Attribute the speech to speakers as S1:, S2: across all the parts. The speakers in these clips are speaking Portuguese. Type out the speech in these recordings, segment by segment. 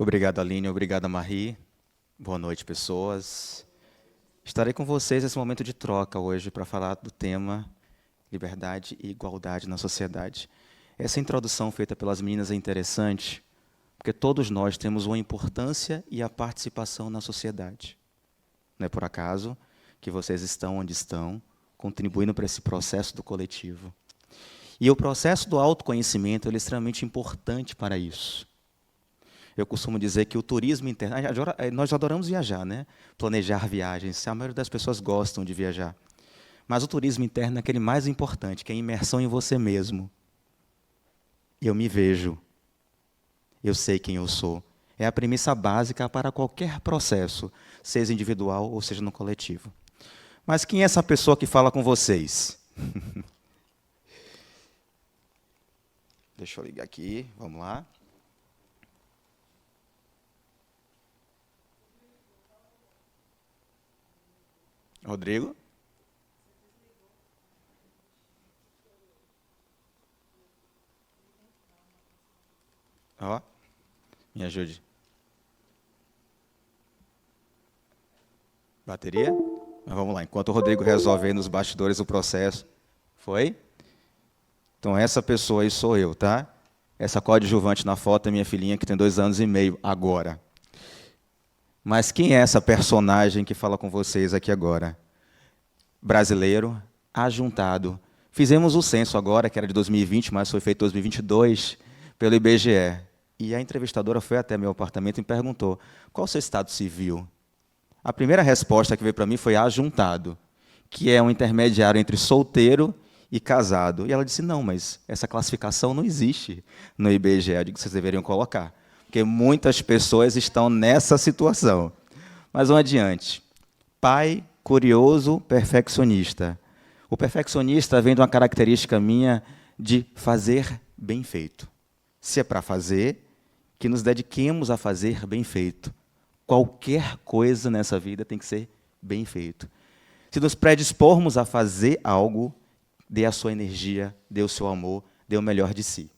S1: Obrigado, Aline. Obrigado, Marie. Boa noite, pessoas. Estarei com vocês nesse momento de troca hoje para falar do tema liberdade e igualdade na sociedade. Essa introdução feita pelas meninas é interessante, porque todos nós temos uma importância e a participação na sociedade. Não é por acaso que vocês estão onde estão, contribuindo para esse processo do coletivo. E o processo do autoconhecimento ele é extremamente importante para isso. Eu costumo dizer que o turismo interno... Nós adoramos viajar, né? Planejar viagens. A maioria das pessoas gostam de viajar. Mas o turismo interno é aquele mais importante, que é a imersão em você mesmo. Eu me vejo. Eu sei quem eu sou. É a premissa básica para qualquer processo, seja individual ou seja no coletivo. Mas quem é essa pessoa que fala com vocês? Deixa eu ligar aqui, vamos lá. Rodrigo? Ó, me ajude. Bateria? Mas vamos lá, enquanto o Rodrigo resolve aí nos bastidores o processo. Foi? Então essa pessoa aí sou eu, tá? Essa coadjuvante na foto é minha filhinha que tem 2 anos e meio agora. Mas quem é essa personagem que fala com vocês aqui agora? Brasileiro, ajuntado. Fizemos o censo agora, que era de 2020, mas foi feito em 2022, pelo IBGE. E a entrevistadora foi até meu apartamento e me perguntou, qual o seu estado civil? A primeira resposta que veio para mim foi ajuntado, que é um intermediário entre solteiro e casado. E ela disse, não, mas essa classificação não existe no IBGE. Eu digo que vocês deveriam colocar, porque muitas pessoas estão nessa situação. Mas vamos adiante. Pai, curioso, perfeccionista. O perfeccionista vem de uma característica minha de fazer bem feito. Se é para fazer, que nos dediquemos a fazer bem feito. Qualquer coisa nessa vida tem que ser bem feito. Se nos predispormos a fazer algo, dê a sua energia, dê o seu amor, dê o melhor de si.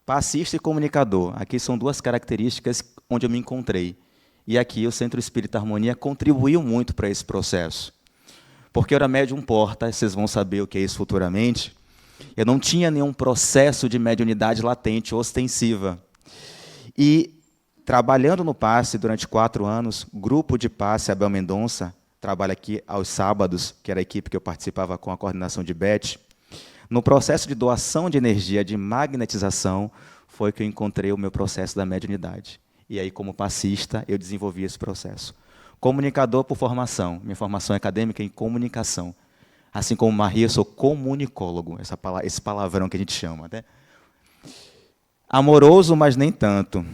S1: Passista e comunicador. Aqui são 2 características onde eu me encontrei. E aqui o Centro Espírita Harmonia contribuiu muito para esse processo. Porque Hora Médium Porta, vocês vão saber o que é isso futuramente, eu não tinha nenhum processo de mediunidade latente, ostensiva. E, trabalhando no passe durante 4 anos, grupo de passe Abel Mendonça, trabalha aqui aos sábados, que era a equipe que eu participava com a coordenação de Beth, no processo de doação de energia, de magnetização, foi que eu encontrei o meu processo da mediunidade. E aí, como passista, eu desenvolvi esse processo. Comunicador por formação, minha formação é acadêmica em comunicação. Assim como Maria, eu sou comunicólogo, esse palavrão que a gente chama. Né? Amoroso, mas nem tanto.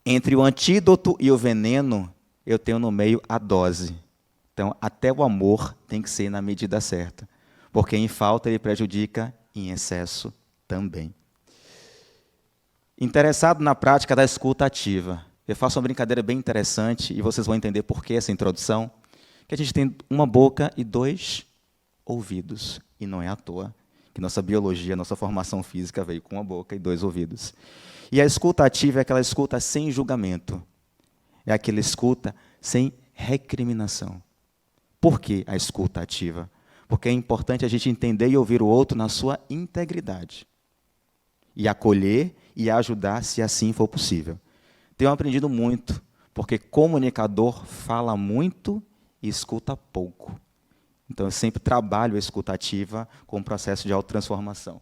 S1: Entre o antídoto e o veneno, eu tenho no meio a dose. Então, até o amor tem que ser na medida certa. Porque em falta ele prejudica, em excesso também. Interessado na prática da escuta ativa. Eu faço uma brincadeira bem interessante, e vocês vão entender por que essa introdução, que a gente tem uma boca e 2 ouvidos. E não é à toa que nossa biologia, nossa formação física veio com uma boca e 2 ouvidos. E a escuta ativa é aquela escuta sem julgamento. É aquela escuta sem recriminação. Por que a escuta ativa? Porque é importante a gente entender e ouvir o outro na sua integridade. E acolher e ajudar, se assim for possível. Tenho aprendido muito, porque comunicador fala muito e escuta pouco. Então, eu sempre trabalho a escuta ativa com o processo de autotransformação.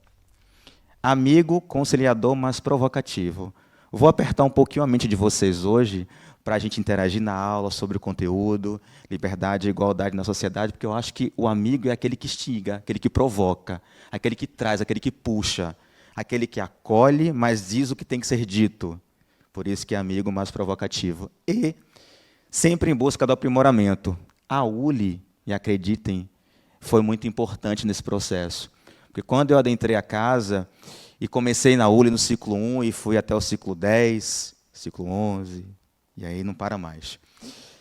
S1: Amigo, conciliador, mas provocativo. Vou apertar um pouquinho a mente de vocês hoje, para a gente interagir na aula sobre o conteúdo, liberdade e igualdade na sociedade, porque eu acho que o amigo é aquele que instiga, aquele que provoca, aquele que traz, aquele que puxa, aquele que acolhe, mas diz o que tem que ser dito. Por isso que é amigo mais provocativo. E sempre em busca do aprimoramento. A ULI, e acreditem, foi muito importante nesse processo. Porque quando eu adentrei a casa e comecei na ULI no ciclo 1 e fui até o ciclo 10, ciclo 11, e aí não para mais.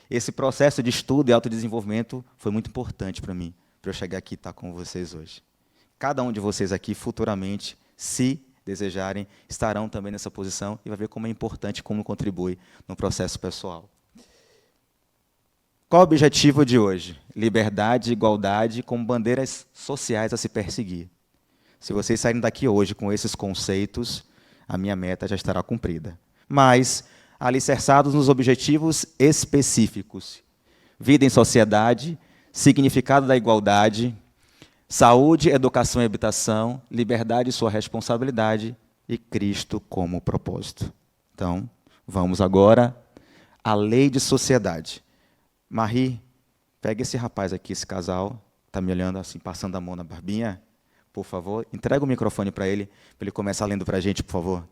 S1: Esse processo de estudo e autodesenvolvimento foi muito importante para mim, para eu chegar aqui e estar com vocês hoje. Cada um de vocês aqui, futuramente, se desejarem, estarão também nessa posição e vai ver como é importante, como contribui no processo pessoal. Qual o objetivo de hoje? Liberdade e igualdade como bandeiras sociais a se perseguir. Se vocês saírem daqui hoje com esses conceitos, a minha meta já estará cumprida. Mas, alicerçados nos objetivos específicos, vida em sociedade, significado da igualdade, saúde, educação e habitação, liberdade e sua responsabilidade e Cristo como propósito. Então, vamos agora à lei de sociedade. Marie, pega esse rapaz aqui, esse casal, está me olhando assim, passando a mão na barbinha, por favor, entrega o microfone para ele começar lendo para a gente, por favor.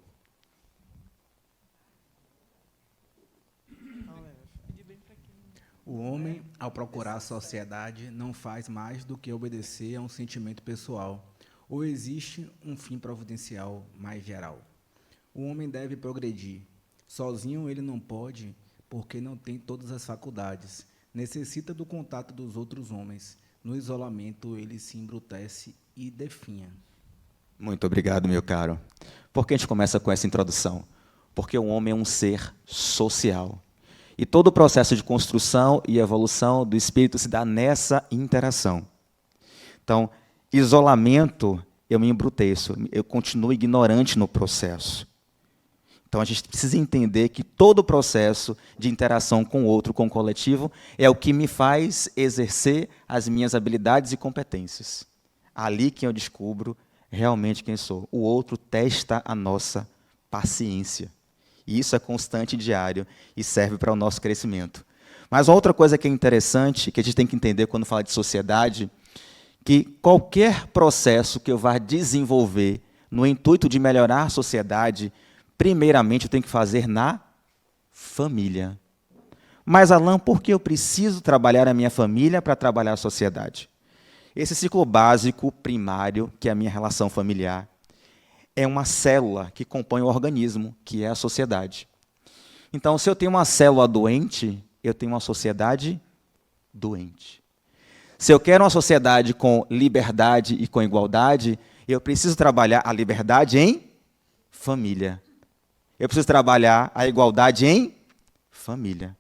S2: O homem, ao procurar a sociedade, não faz mais do que obedecer a um sentimento pessoal, ou existe um fim providencial mais geral. O homem deve progredir. Sozinho ele não pode, porque não tem todas as faculdades. Necessita do contato dos outros homens. No isolamento ele se embrutece e definha.
S1: Muito obrigado, meu caro. Por que a gente começa com essa introdução? Porque o homem é um ser social. E todo o processo de construção e evolução do espírito se dá nessa interação. Então, isolamento, eu me embruteço, eu continuo ignorante no processo. Então, a gente precisa entender que todo o processo de interação com o outro, com o coletivo, é o que me faz exercer as minhas habilidades e competências. Ali que eu descubro realmente quem sou. O outro testa a nossa paciência. E isso é constante e diário e serve para o nosso crescimento. Mas outra coisa que é interessante, que a gente tem que entender quando fala de sociedade, que qualquer processo que eu vá desenvolver no intuito de melhorar a sociedade, primeiramente eu tenho que fazer na família. Mas, Alain, por que eu preciso trabalhar a minha família para trabalhar a sociedade? Esse ciclo básico, primário, que é a minha relação familiar, é uma célula que compõe o organismo, que é a sociedade. Então, se eu tenho uma célula doente, eu tenho uma sociedade doente. Se eu quero uma sociedade com liberdade e com igualdade, eu preciso trabalhar a liberdade em família. Eu preciso trabalhar a igualdade em família.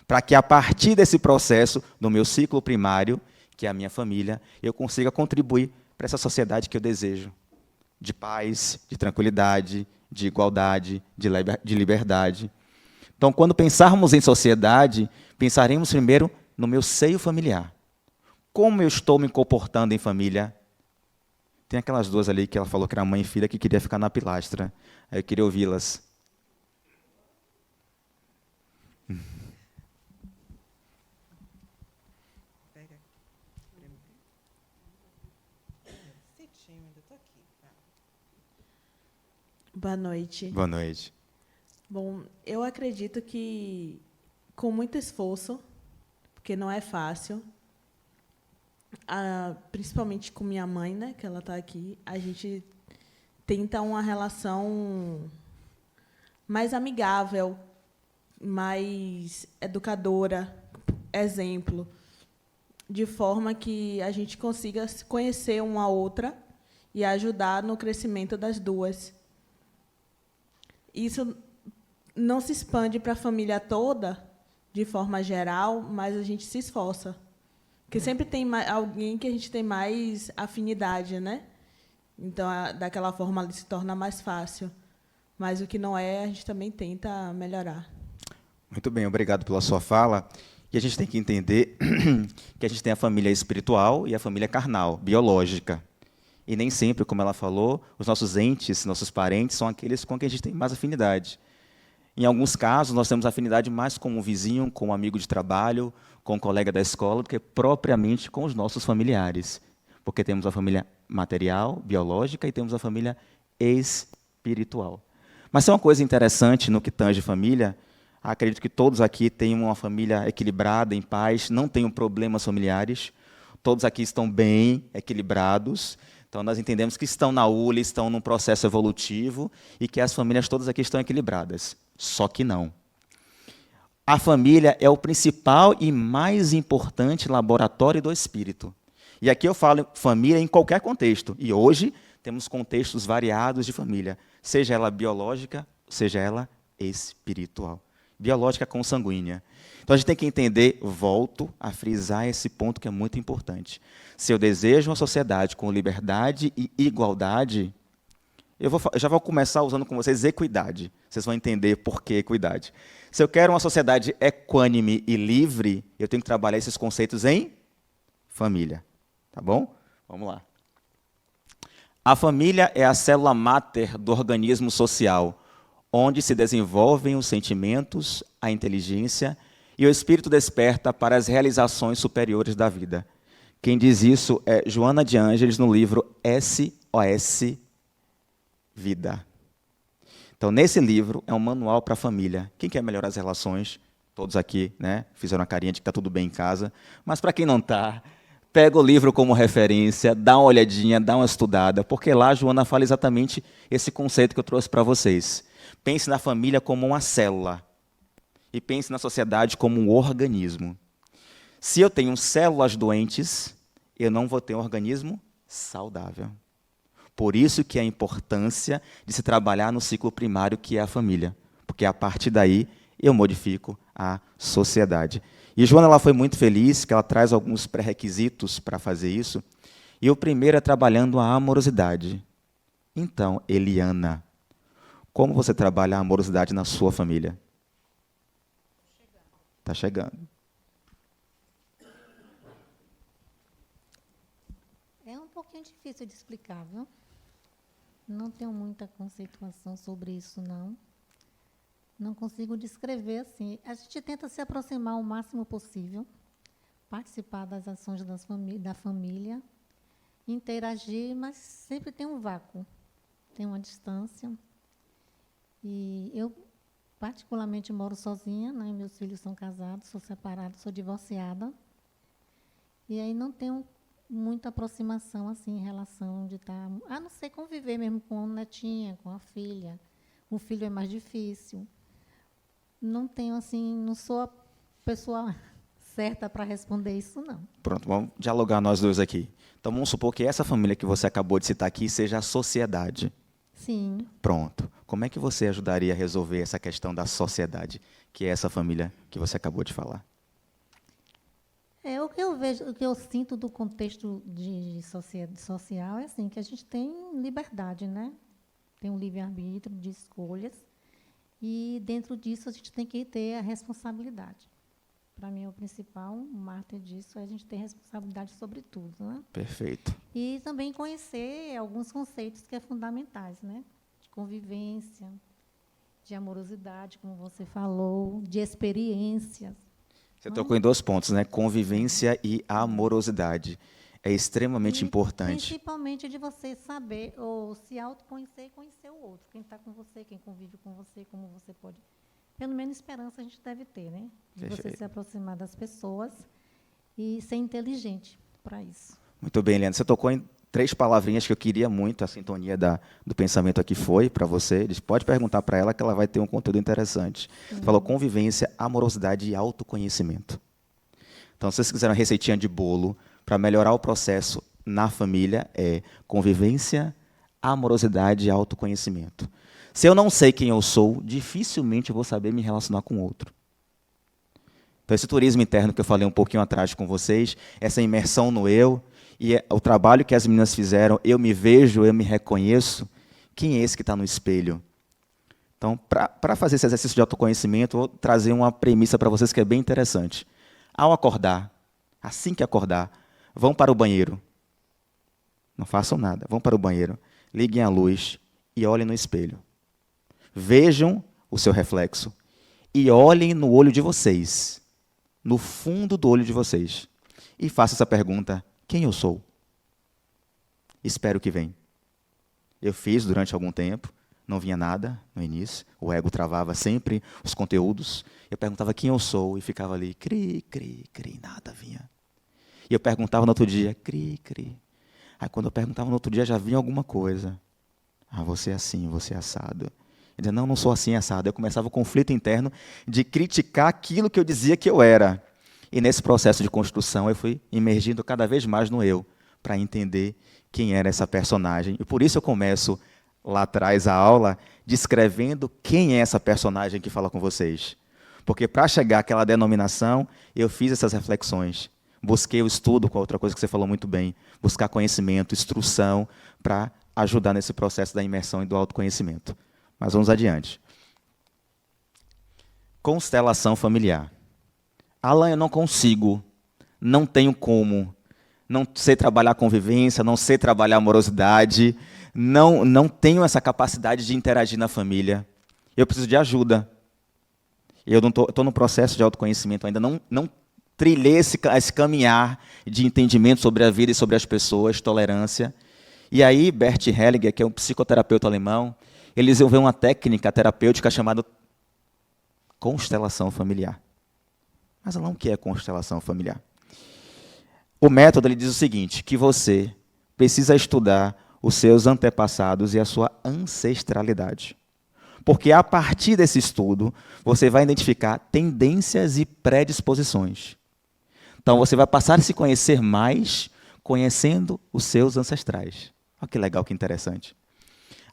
S1: Para que, a partir desse processo, do meu ciclo primário, que é a minha família, eu consiga contribuir para essa sociedade que eu desejo. De paz, de tranquilidade, de igualdade, de liberdade. Então, quando pensarmos em sociedade, pensaremos primeiro no meu seio familiar. Como eu estou me comportando em família? Tem aquelas duas ali que ela falou que era mãe e filha que queria ficar na pilastra. Aí eu queria ouvi-las.
S3: Boa noite.
S1: Boa noite.
S3: Bom, eu acredito que, com muito esforço, porque não é fácil, principalmente com minha mãe, né, que ela está aqui, a gente tenta uma relação mais amigável, mais educadora, exemplo, de forma que a gente consiga conhecer uma a outra e ajudar no crescimento das duas. Isso não se expande para a família toda, de forma geral, mas a gente se esforça. Porque sempre tem alguém que a gente tem mais afinidade, né? Então, daquela forma, se torna mais fácil. Mas o que não é, a gente também tenta melhorar.
S1: Muito bem, obrigado pela sua fala. E a gente tem que entender que a gente tem a família espiritual e a família carnal, biológica. E nem sempre, como ela falou, os nossos entes, nossos parentes, são aqueles com quem a gente tem mais afinidade. Em alguns casos, nós temos afinidade mais com um vizinho, com um amigo de trabalho, com um colega da escola, do que propriamente com os nossos familiares. Porque temos a família material, biológica, e temos a família espiritual. Mas tem uma coisa interessante no que tange família. Acredito que todos aqui têm uma família equilibrada, em paz, não tenham problemas familiares. Todos aqui estão bem equilibrados. Então, nós entendemos que estão na ULA, estão num processo evolutivo e que as famílias todas aqui estão equilibradas. Só que não. A família é o principal e mais importante laboratório do espírito. E aqui eu falo família em qualquer contexto. E hoje temos contextos variados de família, seja ela biológica, seja ela espiritual. Biológica consanguínea. Então a gente tem que entender, volto a frisar esse ponto que é muito importante. Se eu desejo uma sociedade com liberdade e igualdade, eu já vou começar usando com vocês equidade. Vocês vão entender por que equidade. Se eu quero uma sociedade equânime e livre, eu tenho que trabalhar esses conceitos em família. Tá bom? Vamos lá. A família é a célula máter do organismo social, onde se desenvolvem os sentimentos, a inteligência e o espírito desperta para as realizações superiores da vida. Quem diz isso é Joana de Ângeles, no livro SOS Vida. Então, nesse livro, é um manual para a família. Quem quer melhorar as relações? Todos aqui, né? Fizeram a carinha de que está tudo bem em casa. Mas, para quem não está, pega o livro como referência, dá uma olhadinha, dá uma estudada, porque lá a Joana fala exatamente esse conceito que eu trouxe para vocês. Pense na família como uma célula e pense na sociedade como um organismo. Se eu tenho células doentes, eu não vou ter um organismo saudável. Por isso que a importância de se trabalhar no ciclo primário, que é a família, porque a partir daí eu modifico a sociedade. E Joana ela foi muito feliz, que ela traz alguns pré-requisitos para fazer isso, e o primeiro é trabalhando a amorosidade. Então, Eliana, como você trabalha a amorosidade na sua família? Está chegando.
S4: É um pouquinho difícil de explicar, viu? Não tenho muita conceituação sobre isso, não. Não consigo descrever assim. A gente tenta se aproximar o máximo possível, participar das ações da família, interagir, mas sempre tem um vácuo, tem uma distância. E eu, particularmente, moro sozinha, né? Meus filhos são casados, sou separada, sou divorciada. E aí não tenho muita aproximação assim, em relação de estar... A não ser conviver mesmo com a netinha, com a filha. O filho é mais difícil. Não tenho, assim, não sou a pessoa certa para responder isso, não.
S1: Pronto, vamos dialogar nós dois aqui. Então, vamos supor que essa família que você acabou de citar aqui seja a sociedade.
S4: Sim.
S1: Pronto. Como é que você ajudaria a resolver essa questão da sociedade, que é essa família que você acabou de falar?
S4: O que eu vejo, o que eu sinto do contexto de social é assim, que a gente tem liberdade, né? Tem um livre-arbítrio de escolhas, e dentro disso a gente tem que ter a responsabilidade. Para mim, o principal, o mártir disso, é a gente ter responsabilidade sobre tudo, né?
S1: Perfeito.
S4: E também conhecer alguns conceitos que são fundamentais, né? De convivência, de amorosidade, como você falou, de experiências.
S1: Você tocou em 2 pontos, né? Convivência e amorosidade. É extremamente importante.
S4: Principalmente de você saber, ou se autoconhecer e conhecer o outro. Quem está com você, quem convive com você, como você pode... Pelo menos esperança a gente deve ter, né? De você se aproximar das pessoas e ser inteligente para isso.
S1: Muito bem, Leandro. Você tocou em 3 palavrinhas que eu queria muito, a sintonia do pensamento aqui foi para você. Pode perguntar para ela que ela vai ter um conteúdo interessante. Você falou convivência, amorosidade e autoconhecimento. Então, se vocês quiserem uma receitinha de bolo para melhorar o processo na família, é convivência, amorosidade e autoconhecimento. Se eu não sei quem eu sou, dificilmente eu vou saber me relacionar com o outro. Então, esse turismo interno que eu falei um pouquinho atrás com vocês, essa imersão no eu, e o trabalho que as meninas fizeram, eu me vejo, eu me reconheço, quem é esse que está no espelho? Então, para fazer esse exercício de autoconhecimento, vou trazer uma premissa para vocês que é bem interessante. Ao acordar, assim que acordar, vão para o banheiro. Não façam nada, vão para o banheiro, liguem a luz e olhem no espelho. Vejam o seu reflexo e olhem no olho de vocês, no fundo do olho de vocês. E façam essa pergunta: quem eu sou? Espero que venha. Eu fiz durante algum tempo, não vinha nada no início, o ego travava sempre os conteúdos. Eu perguntava quem eu sou e ficava ali, cri, cri, cri, nada vinha. E eu perguntava no outro dia, cri, cri. Aí quando eu perguntava no outro dia já vinha alguma coisa. Ah, você é assim, você é assado. Eu dizia, não sou assim, assado. Eu começava o conflito interno de criticar aquilo que eu dizia que eu era. E nesse processo de construção, eu fui emergindo cada vez mais no eu, para entender quem era essa personagem. E por isso eu começo lá atrás a aula descrevendo quem é essa personagem que fala com vocês. Porque para chegar àquela denominação, eu fiz essas reflexões. Busquei o estudo, com a outra coisa que você falou muito bem, buscar conhecimento, instrução, para ajudar nesse processo da imersão e do autoconhecimento. Mas vamos adiante. Constelação familiar. Alan, eu não consigo, não tenho como, não sei trabalhar convivência, não sei trabalhar amorosidade, não tenho essa capacidade de interagir na família. Eu preciso de ajuda. Eu estou no processo de autoconhecimento ainda, não trilhei esse caminhar de entendimento sobre a vida e sobre as pessoas, tolerância. E aí, Bert Hellinger, que é um psicoterapeuta alemão, ele desenvolveu uma técnica terapêutica chamada constelação familiar. Mas não o que é constelação familiar? O método ele diz o seguinte, que você precisa estudar os seus antepassados e a sua ancestralidade. Porque a partir desse estudo, você vai identificar tendências e predisposições. Então, você vai passar a se conhecer mais conhecendo os seus ancestrais. Olha que legal, que interessante.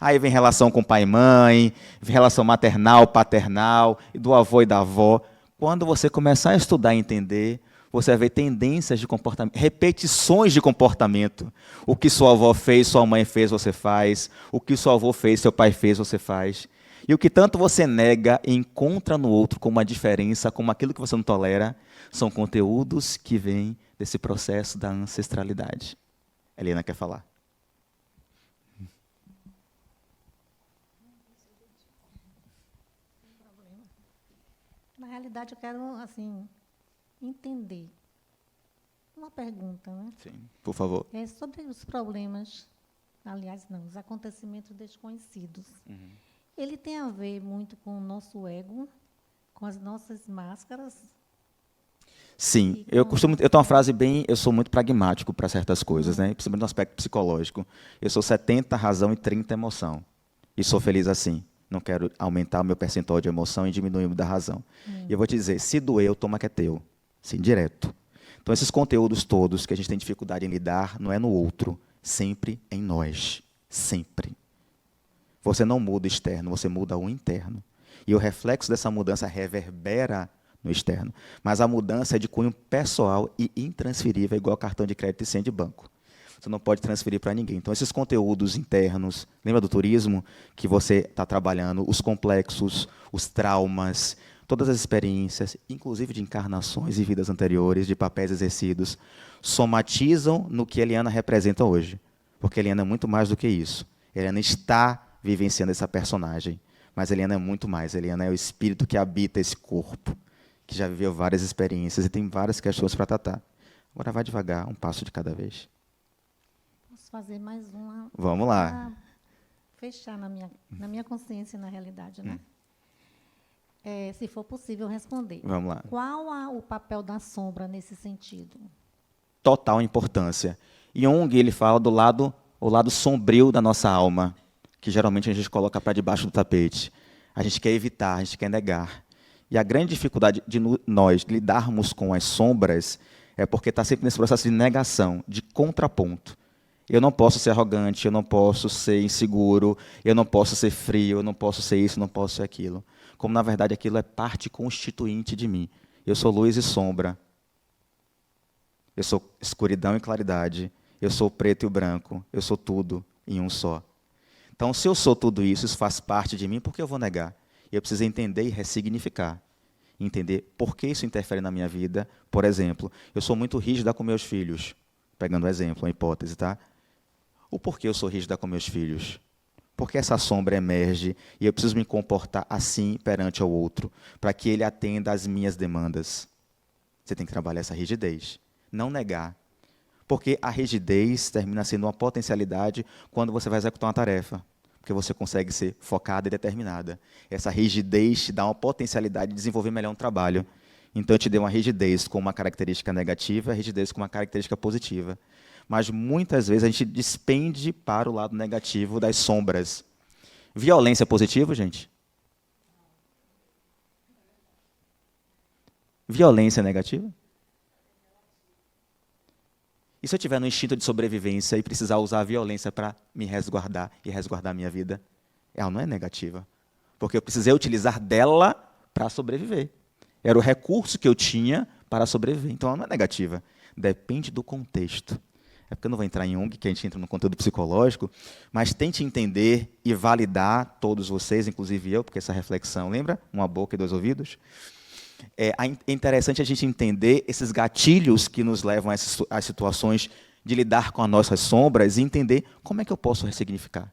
S1: Aí vem relação com pai e mãe, vem relação maternal, paternal, do avô e da avó. Quando você começar a estudar e entender, você vai ver tendências de comportamento, repetições de comportamento. O que sua avó fez, sua mãe fez, você faz. O que seu avô fez, seu pai fez, você faz. E o que tanto você nega e encontra no outro como uma diferença, como aquilo que você não tolera, são conteúdos que vêm desse processo da ancestralidade. Helena quer falar.
S4: Na realidade, eu quero, assim, entender. Uma pergunta, né?
S1: Sim, por favor.
S4: É sobre os problemas, aliás, não, os acontecimentos desconhecidos. Ele tem a ver muito com o nosso ego, com as nossas máscaras?
S1: Sim, eu tenho uma frase bem, eu sou muito pragmático para certas coisas, né? Principalmente no aspecto psicológico. Eu sou 70 razão e 30 emoção. E sou feliz assim. Não quero aumentar o meu percentual de emoção e diminuir o da razão. E eu vou te dizer, se doeu, toma que é teu. Sim, direto. Então, esses conteúdos todos que a gente tem dificuldade em lidar, não é no outro, sempre em nós. Sempre. Você não muda o externo, você muda o interno. E o reflexo dessa mudança reverbera no externo. Mas a mudança é de cunho pessoal e intransferível, igual cartão de crédito e senha de banco. Você não pode transferir para ninguém. Então, esses conteúdos internos, lembra do turismo? Que você está trabalhando, os complexos, os traumas, todas as experiências, inclusive de encarnações e vidas anteriores, de papéis exercidos, somatizam no que a Eliana representa hoje. Porque a Eliana é muito mais do que isso. A Eliana está vivenciando essa personagem. Mas a Eliana é muito mais. A Eliana é o espírito que habita esse corpo, que já viveu várias experiências e tem várias questões para tratar. Agora vai devagar, um passo de cada vez.
S4: Posso fazer mais uma?
S1: Vamos lá.
S4: Para fechar na minha consciência, na realidade, né? Se for possível responder.
S1: Vamos lá.
S4: Qual o papel da sombra nesse sentido?
S1: Total importância. Jung, ele fala o lado sombrio da nossa alma, que geralmente a gente coloca para debaixo do tapete. A gente quer evitar, a gente quer negar. E a grande dificuldade de nós lidarmos com as sombras é porque está sempre nesse processo de negação, de contraponto. Eu não posso ser arrogante, eu não posso ser inseguro, eu não posso ser frio, eu não posso ser isso, eu não posso ser aquilo. Como, na verdade, aquilo é parte constituinte de mim. Eu sou luz e sombra. Eu sou escuridão e claridade. Eu sou o preto e o branco. Eu sou tudo em um só. Então, se eu sou tudo isso, isso faz parte de mim, por que eu vou negar? Eu preciso entender e ressignificar. Entender por que isso interfere na minha vida. Por exemplo, eu sou muito rígida com meus filhos. Pegando um exemplo, uma hipótese, tá? O porquê eu sou rígida com meus filhos? Porque essa sombra emerge e eu preciso me comportar assim perante ao outro, para que ele atenda às minhas demandas. Você tem que trabalhar essa rigidez. Não negar. Porque a rigidez termina sendo uma potencialidade quando você vai executar uma tarefa. Porque você consegue ser focada e determinada. Essa rigidez te dá uma potencialidade de desenvolver melhor um trabalho. Então, eu te dei uma rigidez com uma característica negativa, a rigidez com uma característica positiva. Mas, muitas vezes, a gente despende para o lado negativo das sombras. Violência é positivo, gente? Violência é negativa? E se eu tiver no instinto de sobrevivência e precisar usar a violência para me resguardar e resguardar a minha vida? Ela não é negativa, porque eu precisei utilizar dela para sobreviver. Era o recurso que eu tinha para sobreviver. Então, ela não é negativa. Depende do contexto. É porque eu não vou entrar em Jung, que a gente entra no conteúdo psicológico, mas tente entender e validar, todos vocês, inclusive eu, porque essa reflexão, lembra? Uma boca e dois ouvidos. É interessante a gente entender esses gatilhos que nos levam às situações de lidar com as nossas sombras e entender como é que eu posso ressignificar.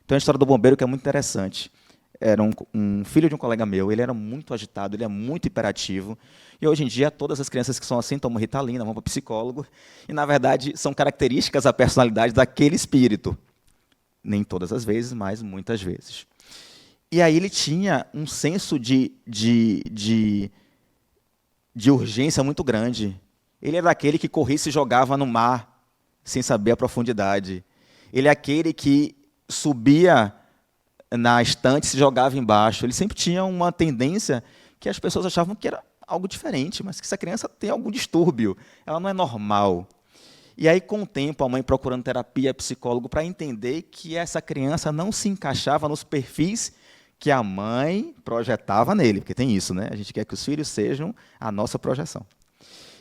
S1: Então, a história do bombeiro que é muito interessante. Era um filho de um colega meu, ele era muito agitado, ele é muito hiperativo, e hoje em dia todas as crianças que são assim tomam Ritalina, vão para o psicólogo, e, na verdade, são características da personalidade daquele espírito. Nem todas as vezes, mas muitas vezes. E aí ele tinha um senso de urgência muito grande. Ele era daquele que corria e se jogava no mar, sem saber a profundidade. Ele é aquele que subia na estante e se jogava embaixo. Ele sempre tinha uma tendência que as pessoas achavam que era algo diferente, mas que essa criança tem algum distúrbio, ela não é normal. E aí, com o tempo, a mãe procurando terapia, psicólogo, para entender que essa criança não se encaixava nos perfis que a mãe projetava nele, porque tem isso, né? A gente quer que os filhos sejam a nossa projeção.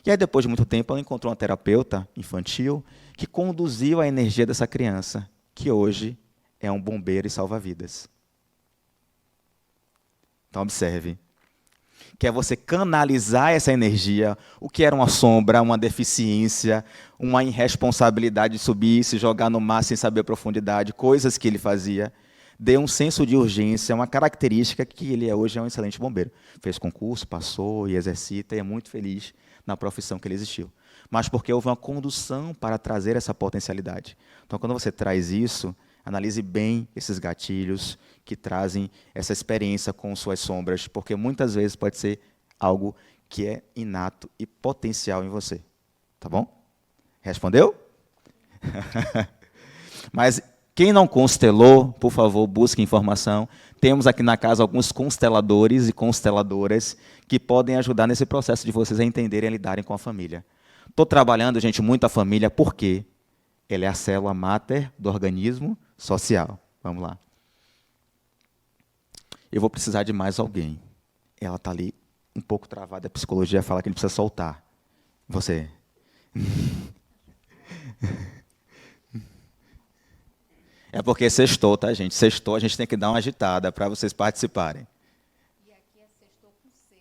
S1: E aí, depois de muito tempo, ela encontrou uma terapeuta infantil que conduziu a energia dessa criança, que hoje é um bombeiro e salva-vidas. Então, observe. Que é você canalizar essa energia, o que era uma sombra, uma deficiência, uma irresponsabilidade de subir, se jogar no mar sem saber a profundidade, coisas que ele fazia, deu um senso de urgência, uma característica que ele hoje é um excelente bombeiro. Fez concurso, passou e exercita e é muito feliz na profissão que ele existiu. Mas porque houve uma condução para trazer essa potencialidade. Então, quando você traz isso, analise bem esses gatilhos que trazem essa experiência com suas sombras, porque muitas vezes pode ser algo que é inato e potencial em você. Tá bom? Respondeu? Mas quem não constelou, por favor, busque informação. Temos aqui na casa alguns consteladores e consteladoras que podem ajudar nesse processo de vocês a entenderem e a lidarem com a família. Estou trabalhando, gente, muito a família, porque ela é a célula máter do organismo social. Vamos lá. Eu vou precisar de mais alguém. Ela está ali um pouco travada. A psicologia fala que ele precisa soltar. Você. É porque sextou, tá, gente? Sextou, a gente tem que dar uma agitada para vocês participarem.
S5: E aqui é sextou com C.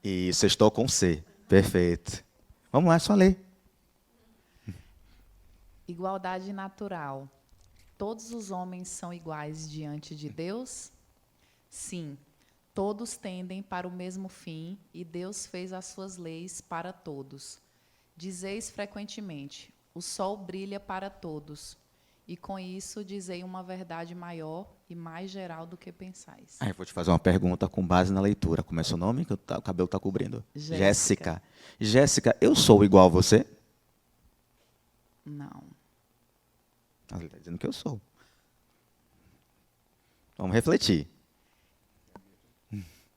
S1: E sextou com C. Perfeito. Vamos lá, é só ler.
S5: Igualdade natural. Todos os homens são iguais diante de Deus? Sim, todos tendem para o mesmo fim e Deus fez as suas leis para todos. Dizeis frequentemente, o sol brilha para todos, e com isso dizei uma verdade maior e mais geral do que pensais.
S1: Eu vou te fazer uma pergunta com base na leitura. Como é seu nome? Que o cabelo está cobrindo. Jéssica. Jéssica, eu sou igual a você?
S5: Não.
S1: Ele está dizendo que eu sou. Vamos refletir.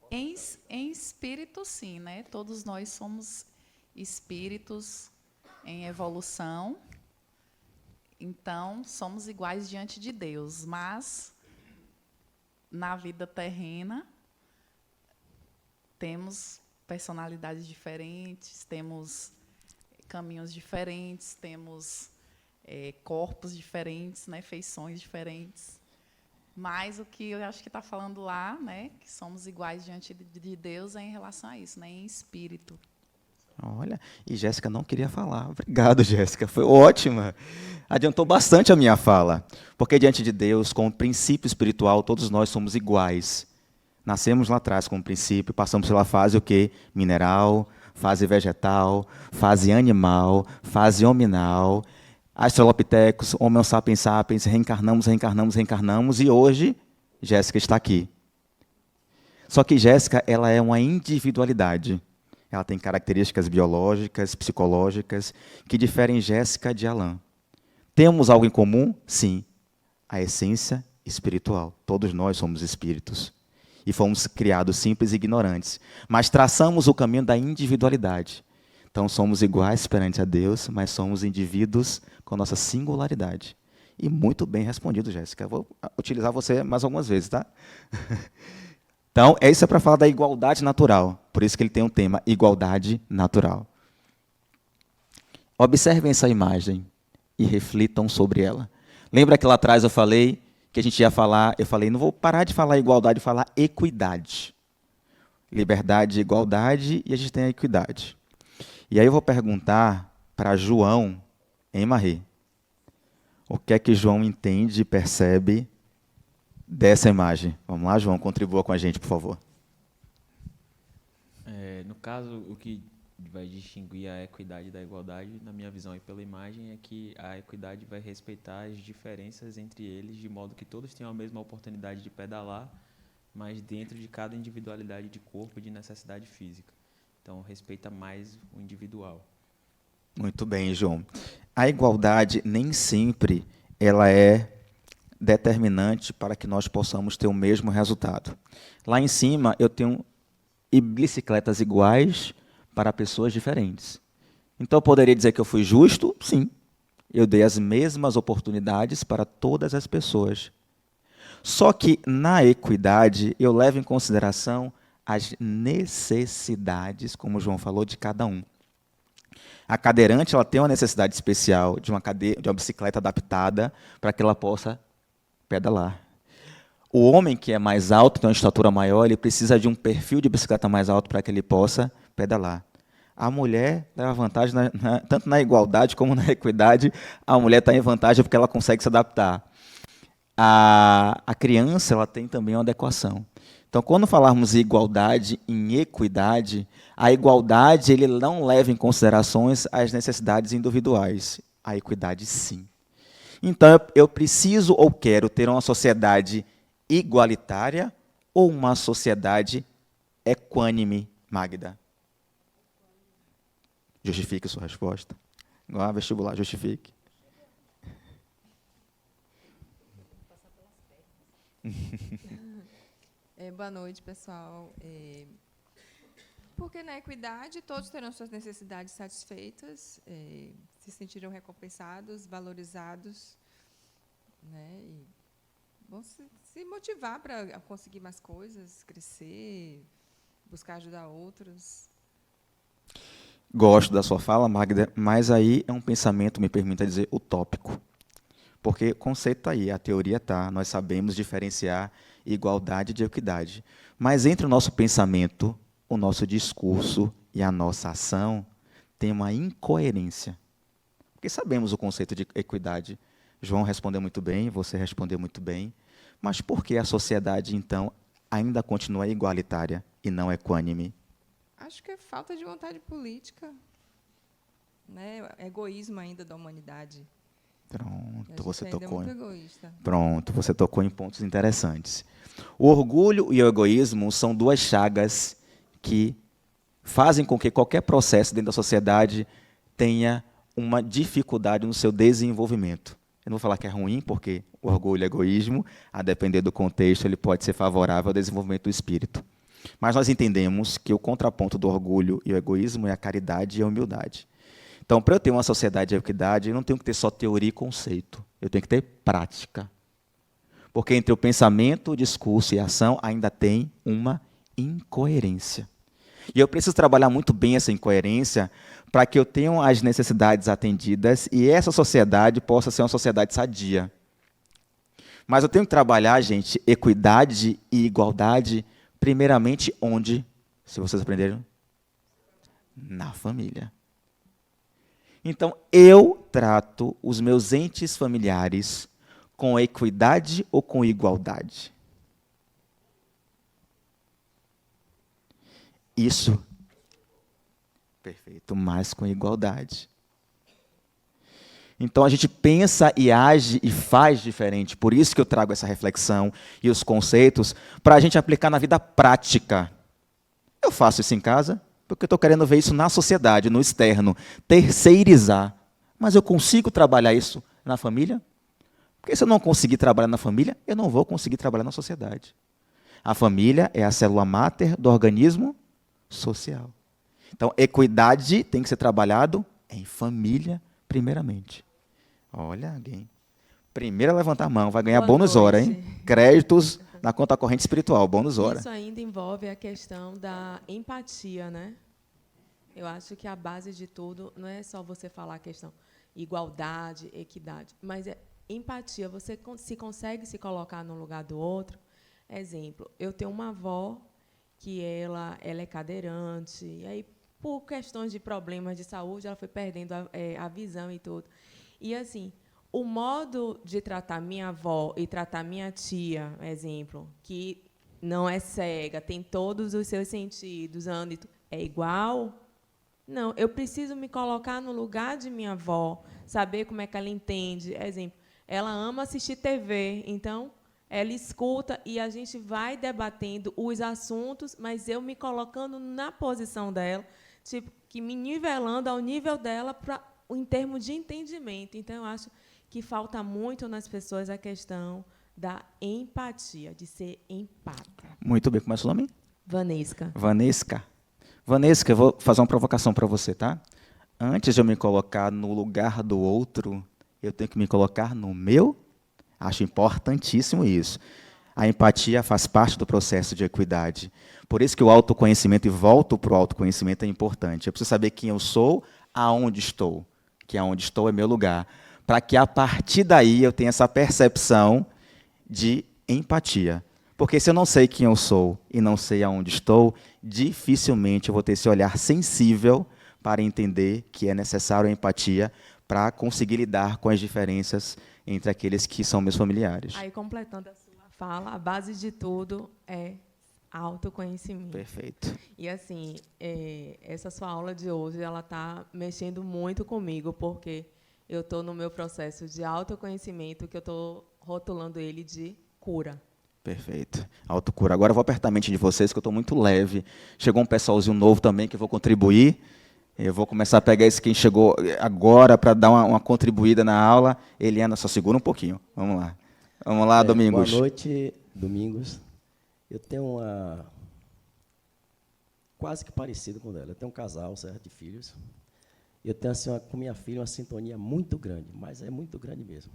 S5: Em espírito, sim, né? Todos nós somos espíritos em evolução, então somos iguais diante de Deus, mas na vida terrena temos personalidades diferentes, temos caminhos diferentes, temos corpos diferentes, né? Feições diferentes. Mas o que eu acho que está falando lá, né, que somos iguais diante de Deus, é em relação a isso, né, em espírito.
S1: Olha, e Jéssica não queria falar. Obrigado, Jéssica, foi ótima. Adiantou bastante a minha fala. Porque diante de Deus, com o princípio espiritual, todos nós somos iguais. Nascemos lá atrás com o princípio, passamos pela fase o quê? Mineral, fase vegetal, fase animal, fase hominal, Australopithecus, Homo sapiens sapiens, reencarnamos, e hoje, Jéssica está aqui. Só que Jéssica, ela é uma individualidade. Ela tem características biológicas, psicológicas, que diferem Jéssica de Alain. Temos algo em comum? Sim. A essência espiritual. Todos nós somos espíritos. E fomos criados simples e ignorantes. Mas traçamos o caminho da individualidade. Então, somos iguais perante a Deus, mas somos indivíduos com nossa singularidade. E muito bem respondido, Jéssica. Eu vou utilizar você mais algumas vezes, tá? Então, isso é para falar da igualdade natural. Por isso que ele tem um tema, igualdade natural. Observem essa imagem e reflitam sobre ela. Lembra que lá atrás eu falei que a gente ia falar, eu falei, não vou parar de falar igualdade, falar equidade. Liberdade e igualdade, e a gente tem a equidade. E aí eu vou perguntar para João, hein, Marie? O que é que João entende e percebe dessa imagem? Vamos lá, João, contribua com a gente, por favor.
S6: No caso, o que vai distinguir a equidade da igualdade, na minha visão e pela imagem, é que a equidade vai respeitar as diferenças entre eles, de modo que todos tenham a mesma oportunidade de pedalar, mas dentro de cada individualidade de corpo e de necessidade física. Então, respeita mais o individual.
S1: Muito bem, João. A igualdade nem sempre ela é determinante para que nós possamos ter o mesmo resultado. Lá em cima, eu tenho bicicletas iguais para pessoas diferentes. Então, eu poderia dizer que eu fui justo? Sim. Eu dei as mesmas oportunidades para todas as pessoas. Só que, na equidade, eu levo em consideração as necessidades, como o João falou, de cada um. A cadeirante ela tem uma necessidade especial de uma bicicleta adaptada para que ela possa pedalar. O homem que é mais alto, tem uma estatura maior, ele precisa de um perfil de bicicleta mais alto para que ele possa pedalar. A mulher leva vantagem, tanto na igualdade como na equidade, a mulher está em vantagem porque ela consegue se adaptar. A criança ela tem também uma adequação. Então, quando falarmos em igualdade, em equidade, a igualdade ele não leva em considerações as necessidades individuais. A equidade, sim. Então, eu preciso ou quero ter uma sociedade igualitária ou uma sociedade equânime, Magda? Justifique sua resposta. Igual a vestibular, justifique.
S7: Boa noite, pessoal. Porque na equidade todos terão suas necessidades satisfeitas, se sentirão recompensados, valorizados, né? E vão se motivar para conseguir mais coisas, crescer, buscar ajudar outros.
S1: Gosto da sua fala, Magda, mas aí é um pensamento, me permita dizer, utópico. Porque o conceito está aí, a teoria está, nós sabemos diferenciar igualdade de equidade. Mas entre o nosso pensamento, o nosso discurso e a nossa ação, tem uma incoerência. Porque sabemos o conceito de equidade. João respondeu muito bem, você respondeu muito bem. Mas por que a sociedade, então, ainda continua igualitária e não equânime?
S7: Acho que é falta de vontade política, né? Egoísmo ainda da humanidade.
S1: Pronto, você tocou.
S7: Muito egoísta.
S1: Pronto, você tocou em pontos interessantes. O orgulho e o egoísmo são duas chagas que fazem com que qualquer processo dentro da sociedade tenha uma dificuldade no seu desenvolvimento. Eu não vou falar que é ruim, porque o orgulho e o egoísmo, a depender do contexto, ele pode ser favorável ao desenvolvimento do espírito. Mas nós entendemos que o contraponto do orgulho e o egoísmo é a caridade e a humildade. Então, para eu ter uma sociedade de equidade, eu não tenho que ter só teoria e conceito. Eu tenho que ter prática. Porque entre o pensamento, o discurso e a ação ainda tem uma incoerência. E eu preciso trabalhar muito bem essa incoerência para que eu tenha as necessidades atendidas e essa sociedade possa ser uma sociedade sadia. Mas eu tenho que trabalhar, gente, equidade e igualdade, primeiramente onde? Se vocês aprenderam? Na família. Então, eu trato os meus entes familiares com equidade ou com igualdade? Isso. Perfeito, mas com igualdade. Então, a gente pensa e age e faz diferente. Por isso que eu trago essa reflexão e os conceitos para a gente aplicar na vida prática. Eu faço isso em casa, porque eu estou querendo ver isso na sociedade, no externo, terceirizar. Mas eu consigo trabalhar isso na família? Porque se eu não conseguir trabalhar na família, eu não vou conseguir trabalhar na sociedade. A família é a célula máter do organismo social. Então, equidade tem que ser trabalhado em família, primeiramente. Olha, alguém. Primeiro a levantar a mão, vai ganhar
S8: Boa
S1: bônus hora, hein?
S8: noite.
S1: Créditos na conta corrente espiritual, bônus hora.
S8: Isso ainda envolve a questão da empatia, né? Eu acho que a base de tudo não é só você falar a questão igualdade, equidade, mas é empatia. Você se consegue se colocar no lugar do outro. Exemplo, eu tenho uma avó que ela é cadeirante, e aí, por questões de problemas de saúde, ela foi perdendo a visão e tudo. E, assim, o modo de tratar minha avó e tratar minha tia, exemplo, que não é cega, tem todos os seus sentidos, anda e é igual? Não, eu preciso me colocar no lugar de minha avó, saber como é que ela entende. Exemplo, ela ama assistir TV, então ela escuta e a gente vai debatendo os assuntos, mas eu me colocando na posição dela, tipo, que me nivelando ao nível dela em termos de entendimento. Então, eu acho que falta muito nas pessoas a questão da empatia, de ser empática.
S1: Muito bem, como é o seu nome?
S8: Vanesca.
S1: Vanesca, eu vou fazer uma provocação para você, tá? Antes de eu me colocar no lugar do outro, eu tenho que me colocar no meu. Acho importantíssimo isso. A empatia faz parte do processo de equidade. Por isso que o autoconhecimento, e volto para o autoconhecimento, é importante. Eu preciso saber quem eu sou, aonde estou. Que aonde estou é meu lugar. Para que, a partir daí, eu tenha essa percepção de empatia. Porque se eu não sei quem eu sou e não sei aonde estou, dificilmente eu vou ter esse olhar sensível para entender que é necessário a empatia para conseguir lidar com as diferenças entre aqueles que são meus familiares.
S8: Aí, completando a sua fala, a base de tudo é autoconhecimento.
S1: Perfeito.
S8: E, assim, essa sua aula de hoje, ela está mexendo muito comigo, porque eu estou no meu processo de autoconhecimento, que eu estou rotulando ele de cura.
S1: Perfeito. Autocura. Agora eu vou apertar a mente de vocês, que eu estou muito leve. Chegou um pessoalzinho novo também, que eu vou contribuir. Eu vou começar a pegar esse quem chegou agora para dar uma contribuída na aula. Eliana, só segura um pouquinho. Vamos lá. Vamos lá, Domingos.
S9: Boa noite, Domingos. Eu tenho uma... quase que parecido com ela. Eu tenho um casal, certo, de filhos. Eu tenho, assim, com minha filha, uma sintonia muito grande, mas é muito grande mesmo.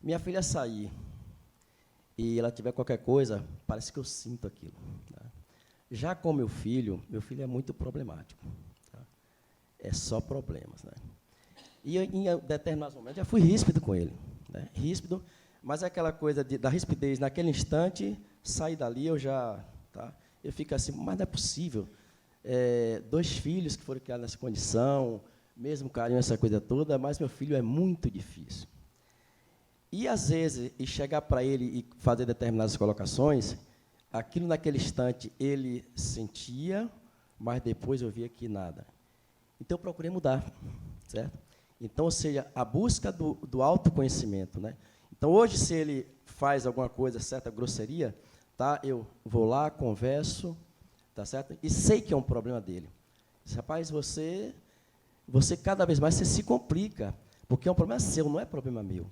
S9: Minha filha sair e ela tiver qualquer coisa, parece que eu sinto aquilo. Tá? Já com meu filho é muito problemático. Tá? É só problemas. Né? E eu, em determinados momentos, já fui ríspido com ele. Né? Ríspido, mas é aquela coisa da rispidez, naquele instante, sair dali, eu já... Tá? Eu fico assim, mas não é possível. 2 filhos que foram criados nessa condição, mesmo carinho, essa coisa toda, mas meu filho é muito difícil. E, às vezes, chegar para ele e fazer determinadas colocações, aquilo naquele instante ele sentia, mas depois eu via que nada. Então, eu procurei mudar, certo? Então, ou seja, a busca do autoconhecimento. Né? Então, hoje, se ele faz alguma coisa, certa grosseria, tá? Eu vou lá, converso, tá certo? E sei que é um problema dele. Diz, rapaz, você cada vez mais você se complica, porque é um problema seu, não é problema meu.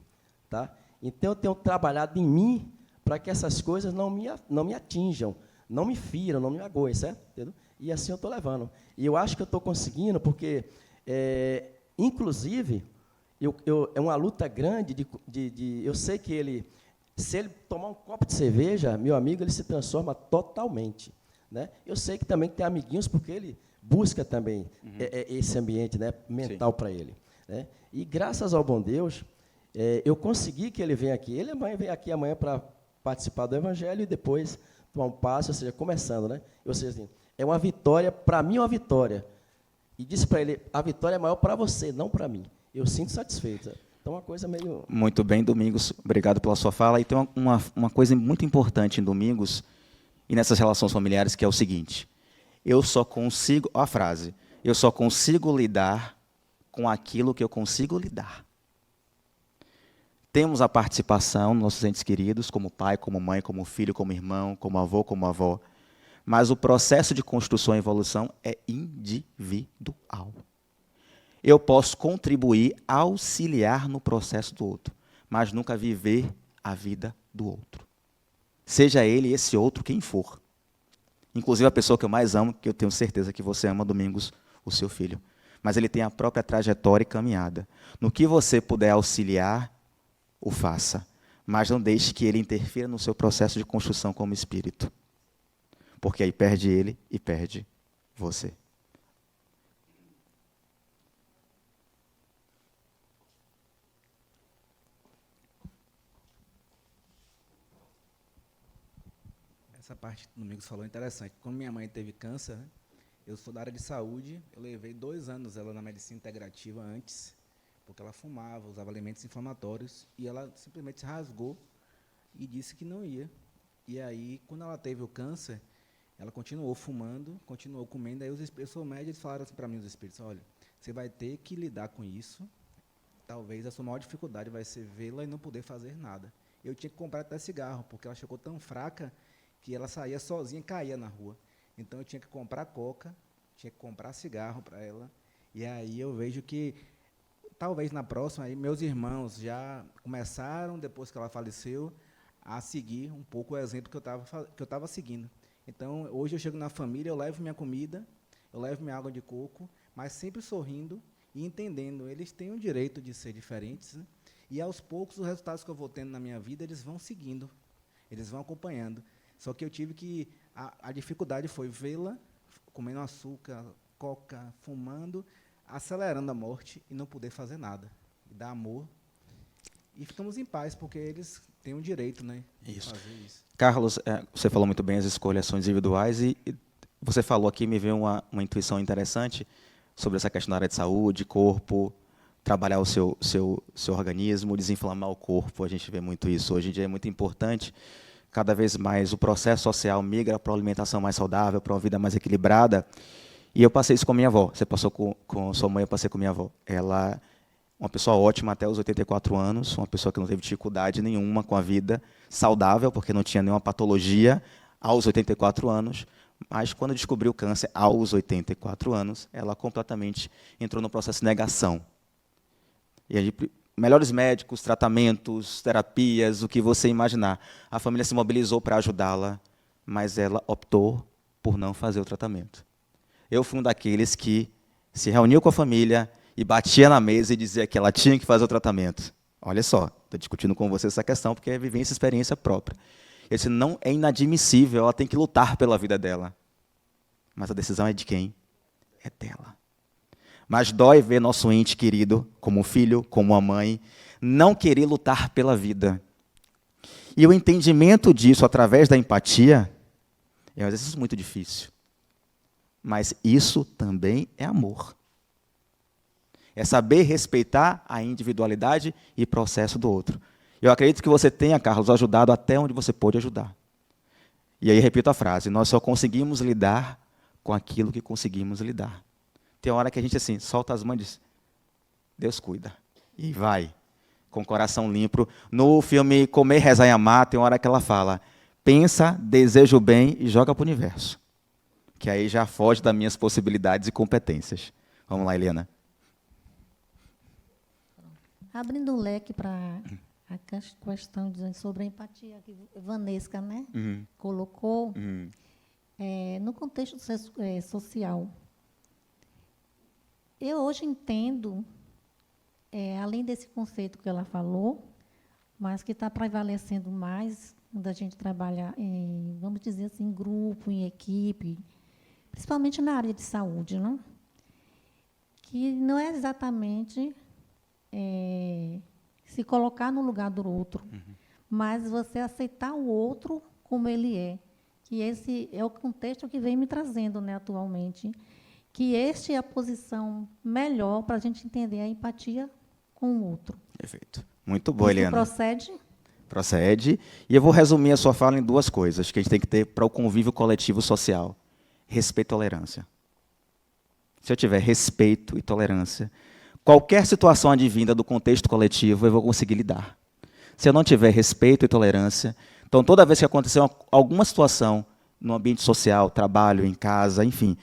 S9: Tá? Então, eu tenho trabalhado em mim para que essas coisas não me atinjam, não me firam, não me magoem, certo? Entendeu? E assim eu estou levando. E eu acho que eu estou conseguindo, porque, inclusive, é uma luta grande eu sei que se ele tomar um copo de cerveja, meu amigo, ele se transforma totalmente. Né? Eu sei que também tem amiguinhos, porque ele busca também esse ambiente, né, mental para ele. Né? E, graças ao bom Deus, eu consegui que ele venha aqui. Ele vem aqui amanhã para participar do Evangelho e depois tomar um passo, ou seja, começando. Né? Ou seja, assim, é uma vitória, para mim é uma vitória. E disse para ele, a vitória é maior para você, não para mim. Eu sinto satisfeito. Então, uma coisa meio...
S1: Muito bem, Domingos. Obrigado pela sua fala. E tem uma coisa muito importante em Domingos e nessas relações familiares, que é o seguinte. Eu só consigo... Olha a frase. Eu só consigo lidar com aquilo que eu consigo lidar. Temos a participação dos nossos entes queridos, como pai, como mãe, como filho, como irmão, como avô, como avó. Mas o processo de construção e evolução é individual. Eu posso contribuir, auxiliar no processo do outro, mas nunca viver a vida do outro. Seja ele esse outro quem for. Inclusive a pessoa que eu mais amo, que eu tenho certeza que você ama, Domingos, o seu filho. Mas ele tem a própria trajetória e caminhada. No que você puder auxiliar, o faça. Mas não deixe que ele interfira no seu processo de construção como espírito. Porque aí perde ele e perde você.
S2: Essa parte que o Domingos falou é interessante. Quando minha mãe teve câncer, né, eu sou da área de saúde, eu levei 2 anos ela na medicina integrativa antes, porque ela fumava, usava alimentos inflamatórios, e ela simplesmente se rasgou e disse que não ia. E aí, quando ela teve o câncer, ela continuou fumando, continuou comendo, aí os espíritos, eu sou médium, eles falaram assim para mim, os espíritos, olha, você vai ter que lidar com isso, talvez a sua maior dificuldade vai ser vê-la e não poder fazer nada. Eu tinha que comprar até cigarro, porque ela chegou tão fraca que ela saía sozinha e caía na rua. Então, eu tinha que comprar coca, tinha que comprar cigarro para ela, e aí eu vejo que, talvez na próxima, aí meus irmãos já começaram, depois que ela faleceu, a seguir um pouco o exemplo que eu estava seguindo. Então, hoje eu chego na família, eu levo minha comida, eu levo minha água de coco, mas sempre sorrindo e entendendo. Eles têm o direito de ser diferentes, né? E, aos poucos, os resultados que eu vou tendo na minha vida, eles vão seguindo, eles vão acompanhando. Só que eu tive que... A dificuldade foi vê-la comendo açúcar, coca, fumando, acelerando a morte e não poder fazer nada. E dar amor. E ficamos em paz, porque eles têm o direito, né, de fazer isso.
S1: Carlos, você falou muito bem, as escolhas são individuais, e você falou aqui, me veio uma intuição interessante sobre essa questão da área de saúde, corpo, trabalhar o seu organismo, desinflamar o corpo. A gente vê muito isso. Hoje em dia é muito importante. Cada vez mais o processo social migra para uma alimentação mais saudável, para uma vida mais equilibrada. E eu passei isso com minha avó. Você passou com sua mãe, eu passei com minha avó. Ela, uma pessoa ótima até os 84 anos, uma pessoa que não teve dificuldade nenhuma com a vida, saudável, porque não tinha nenhuma patologia aos 84 anos, mas quando descobriu o câncer aos 84 anos, ela completamente entrou no processo de negação. E aí, melhores médicos, tratamentos, terapias, o que você imaginar. A família se mobilizou para ajudá-la, mas ela optou por não fazer o tratamento. Eu fui um daqueles que se reuniu com a família e batia na mesa e dizia que ela tinha que fazer o tratamento. Olha só, estou discutindo com você essa questão porque é vivência e experiência própria. Eu disse, não é inadmissível, ela tem que lutar pela vida dela. Mas a decisão é de quem? É dela. Mas dói ver nosso ente querido, como um filho, como uma mãe, não querer lutar pela vida. E o entendimento disso através da empatia é um exercício muito difícil. Mas isso também é amor. É saber respeitar a individualidade e processo do outro. Eu acredito que você tenha, Carlos, ajudado até onde você pôde ajudar. E aí repito a frase, nós só conseguimos lidar com aquilo que conseguimos lidar. Tem hora que a gente assim, solta as mãos e diz, Deus cuida. E vai, com o coração limpo. No filme Comer, Rezar e Amar, tem hora que ela fala, pensa, deseja o bem e joga para o universo. Que aí já foge das minhas possibilidades e competências. Vamos lá, Helena.
S4: Abrindo o leque para a questão sobre a empatia que Vanessa, né, colocou, no contexto social. Eu hoje entendo, além desse conceito que ela falou, mas que está prevalecendo mais quando a gente trabalha em, vamos dizer assim, em grupo, em equipe, principalmente na área de saúde, não? Que não é exatamente se colocar no lugar do outro, mas você aceitar o outro como ele é. Que esse é o contexto que vem me trazendo, né, atualmente. Que esta é a posição melhor para a gente entender a empatia com o outro.
S1: Perfeito. Muito boa, Helena.
S4: Procede?
S1: Procede. E eu vou resumir a sua fala em 2 coisas que a gente tem que ter para o convívio coletivo social. Respeito e tolerância. Se eu tiver respeito e tolerância, qualquer situação advinda do contexto coletivo, eu vou conseguir lidar. Se eu não tiver respeito e tolerância, então, toda vez que acontecer alguma situação no ambiente social, trabalho, em casa, enfim,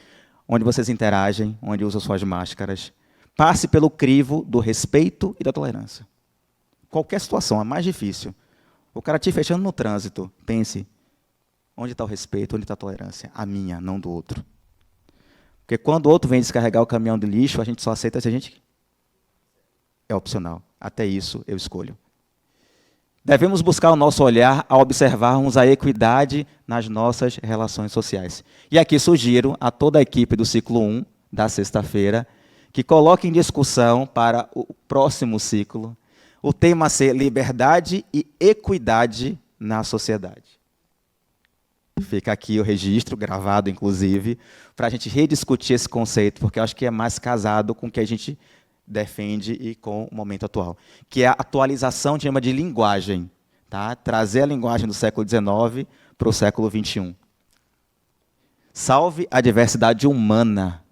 S1: onde vocês interagem, onde usam suas máscaras, passe pelo crivo do respeito e da tolerância. Qualquer situação, a mais difícil. O cara te fechando no trânsito, pense, onde está o respeito, onde está a tolerância? A minha, não do outro. Porque quando o outro vem descarregar o caminhão de lixo, a gente só aceita se a gente... É opcional. Até isso eu escolho. Devemos buscar o nosso olhar ao observarmos a equidade nas nossas relações sociais. E aqui sugiro a toda a equipe do ciclo 1, da sexta-feira, que coloque em discussão para o próximo ciclo o tema ser liberdade e equidade na sociedade. Fica aqui o registro, gravado inclusive, para a gente rediscutir esse conceito, porque eu acho que é mais casado com o que a gente defende e com o momento atual, que é a atualização de linguagem, tá? Trazer a linguagem do século XIX para o século XXI. Salve a diversidade humana.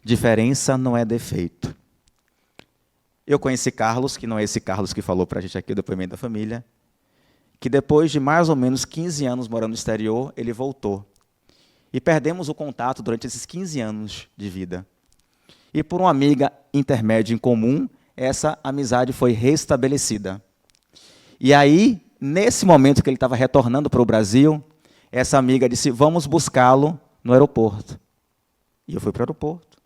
S1: Diferença não é defeito. Eu conheci Carlos, que não é esse Carlos que falou para a gente aqui o depoimento da família, que depois de mais ou menos 15 anos morando no exterior, ele voltou. E perdemos o contato durante esses 15 anos de vida. E por uma amiga intermédia em comum, essa amizade foi restabelecida. E aí, nesse momento que ele estava retornando para o Brasil, essa amiga disse, vamos buscá-lo no aeroporto. E eu fui para o aeroporto,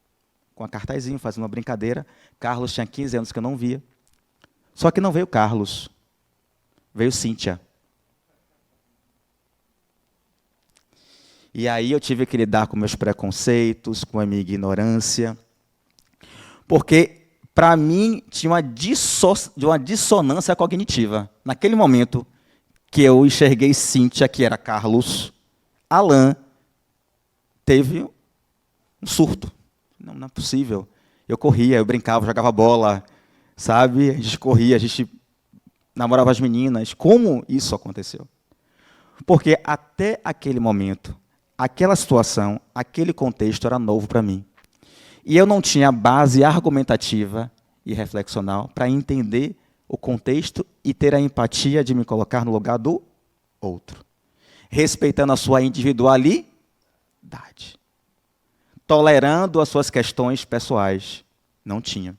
S1: com a cartazinho, fazendo uma brincadeira. Carlos tinha 15 anos que eu não via. Só que não veio Carlos, veio Cíntia. E aí eu tive que lidar com meus preconceitos, com a minha ignorância, porque, para mim, tinha uma dissonância cognitiva. Naquele momento que eu enxerguei Cíntia, que era Carlos, Alain teve um surto. Não é possível. Eu corria, eu brincava, jogava bola, sabe? A gente corria, a gente namorava as meninas. Como isso aconteceu? Porque até aquele momento, aquela situação, aquele contexto era novo para mim. E eu não tinha base argumentativa e reflexional para entender o contexto e ter a empatia de me colocar no lugar do outro, respeitando a sua individualidade, tolerando as suas questões pessoais. Não tinha.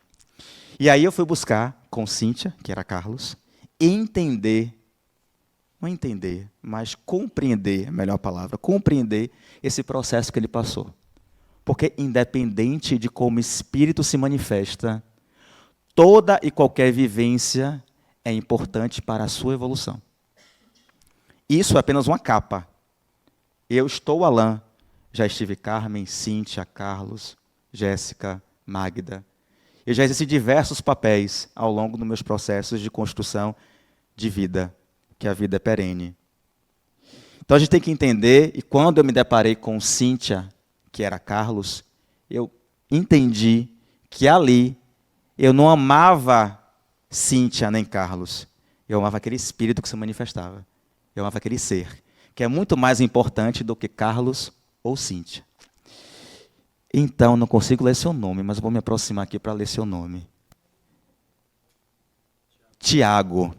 S1: E aí eu fui buscar com Cíntia, que era Carlos, entender, não entender, mas compreender, melhor palavra, compreender esse processo que ele passou. Porque, independente de como o espírito se manifesta, toda e qualquer vivência é importante para a sua evolução. Isso é apenas uma capa. Eu estou Alain, já estive Carmen, Cíntia, Carlos, Jéssica, Magda. Eu já exerci diversos papéis ao longo dos meus processos de construção de vida, que a vida é perene. Então a gente tem que entender, e quando eu me deparei com Cíntia, que era Carlos, eu entendi que ali eu não amava Cíntia nem Carlos. Eu amava aquele espírito que se manifestava. Eu amava aquele ser, que é muito mais importante do que Carlos ou Cíntia. Então, não consigo ler seu nome, mas vou me aproximar aqui para ler seu nome. Tiago.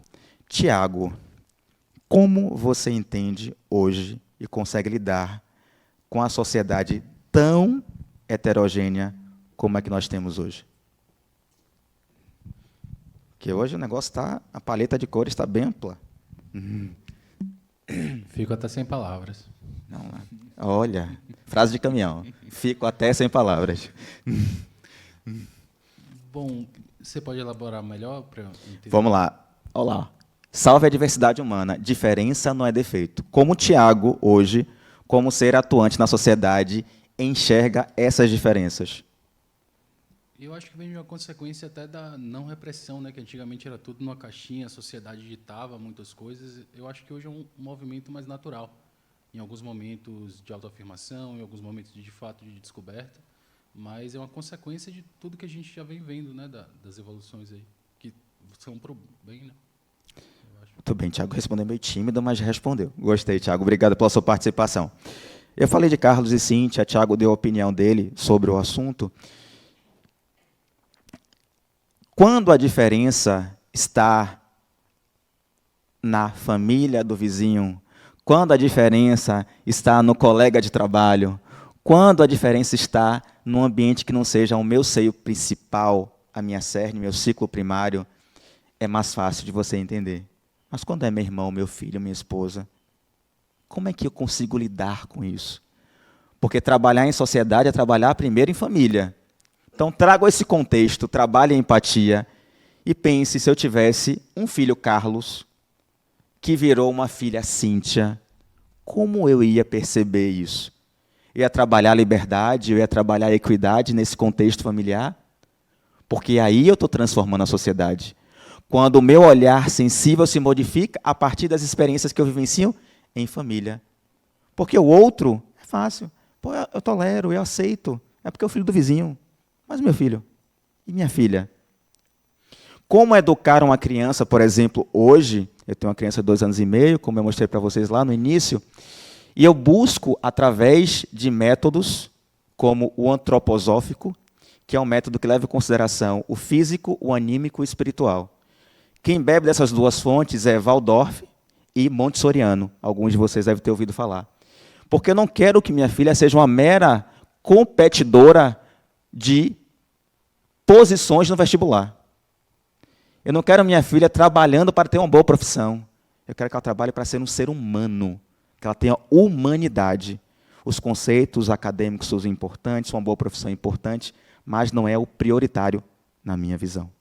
S1: Tiago, como você entende hoje e consegue lidar com a sociedade tão heterogênea como é que nós temos hoje? Porque hoje o negócio está, a paleta de cores está bem ampla.
S10: Fico até sem palavras.
S1: Não, olha, frase de caminhão. Fico até sem palavras.
S10: Bom, você pode elaborar melhor para eu entender?
S1: Vamos lá. Olá. Salve a diversidade humana. Diferença não é defeito. Como o Tiago, hoje, como ser atuante na sociedade, enxerga essas diferenças?
S10: Eu acho que vem de uma consequência até da não repressão, né? Que antigamente era tudo numa caixinha, a sociedade ditava muitas coisas. Eu acho que hoje é um movimento mais natural. Em alguns momentos de autoafirmação, em alguns momentos de fato de descoberta, mas é uma consequência de tudo que a gente já vem vendo, né? Das evoluções aí, que são pro bem, né?
S1: Muito bem, Tiago respondeu meio tímido, mas respondeu. Gostei, Tiago. Obrigado pela sua participação. Eu falei de Carlos e Cíntia, Tiago deu a opinião dele sobre o assunto. Quando a diferença está na família do vizinho, quando a diferença está no colega de trabalho, quando a diferença está num ambiente que não seja o meu seio principal, a minha cerne, meu ciclo primário, é mais fácil de você entender. Mas quando é meu irmão, meu filho, minha esposa, como é que eu consigo lidar com isso? Porque trabalhar em sociedade é trabalhar primeiro em família. Então, trago esse contexto, trabalhe a empatia e pense se eu tivesse um filho Carlos que virou uma filha Cíntia, como eu ia perceber isso? Eu ia trabalhar a liberdade, eu ia trabalhar a equidade nesse contexto familiar? Porque aí eu estou transformando a sociedade. Quando o meu olhar sensível se modifica a partir das experiências que eu vivencio em família. Porque o outro é fácil. Pô, eu tolero, eu aceito. É porque é o filho do vizinho. Mas meu filho e minha filha? Como educar uma criança, por exemplo, hoje, eu tenho uma criança de 2 anos e meio, como eu mostrei para vocês lá no início, e eu busco, através de métodos como o antroposófico, que é um método que leva em consideração o físico, o anímico e o espiritual. Quem bebe dessas duas fontes é Waldorf e Montessoriano. Alguns de vocês devem ter ouvido falar. Porque eu não quero que minha filha seja uma mera competidora de posições no vestibular. Eu não quero minha filha trabalhando para ter uma boa profissão. Eu quero que ela trabalhe para ser um ser humano, que ela tenha humanidade. Os conceitos acadêmicos são importantes, uma boa profissão é importante, mas não é o prioritário na minha visão.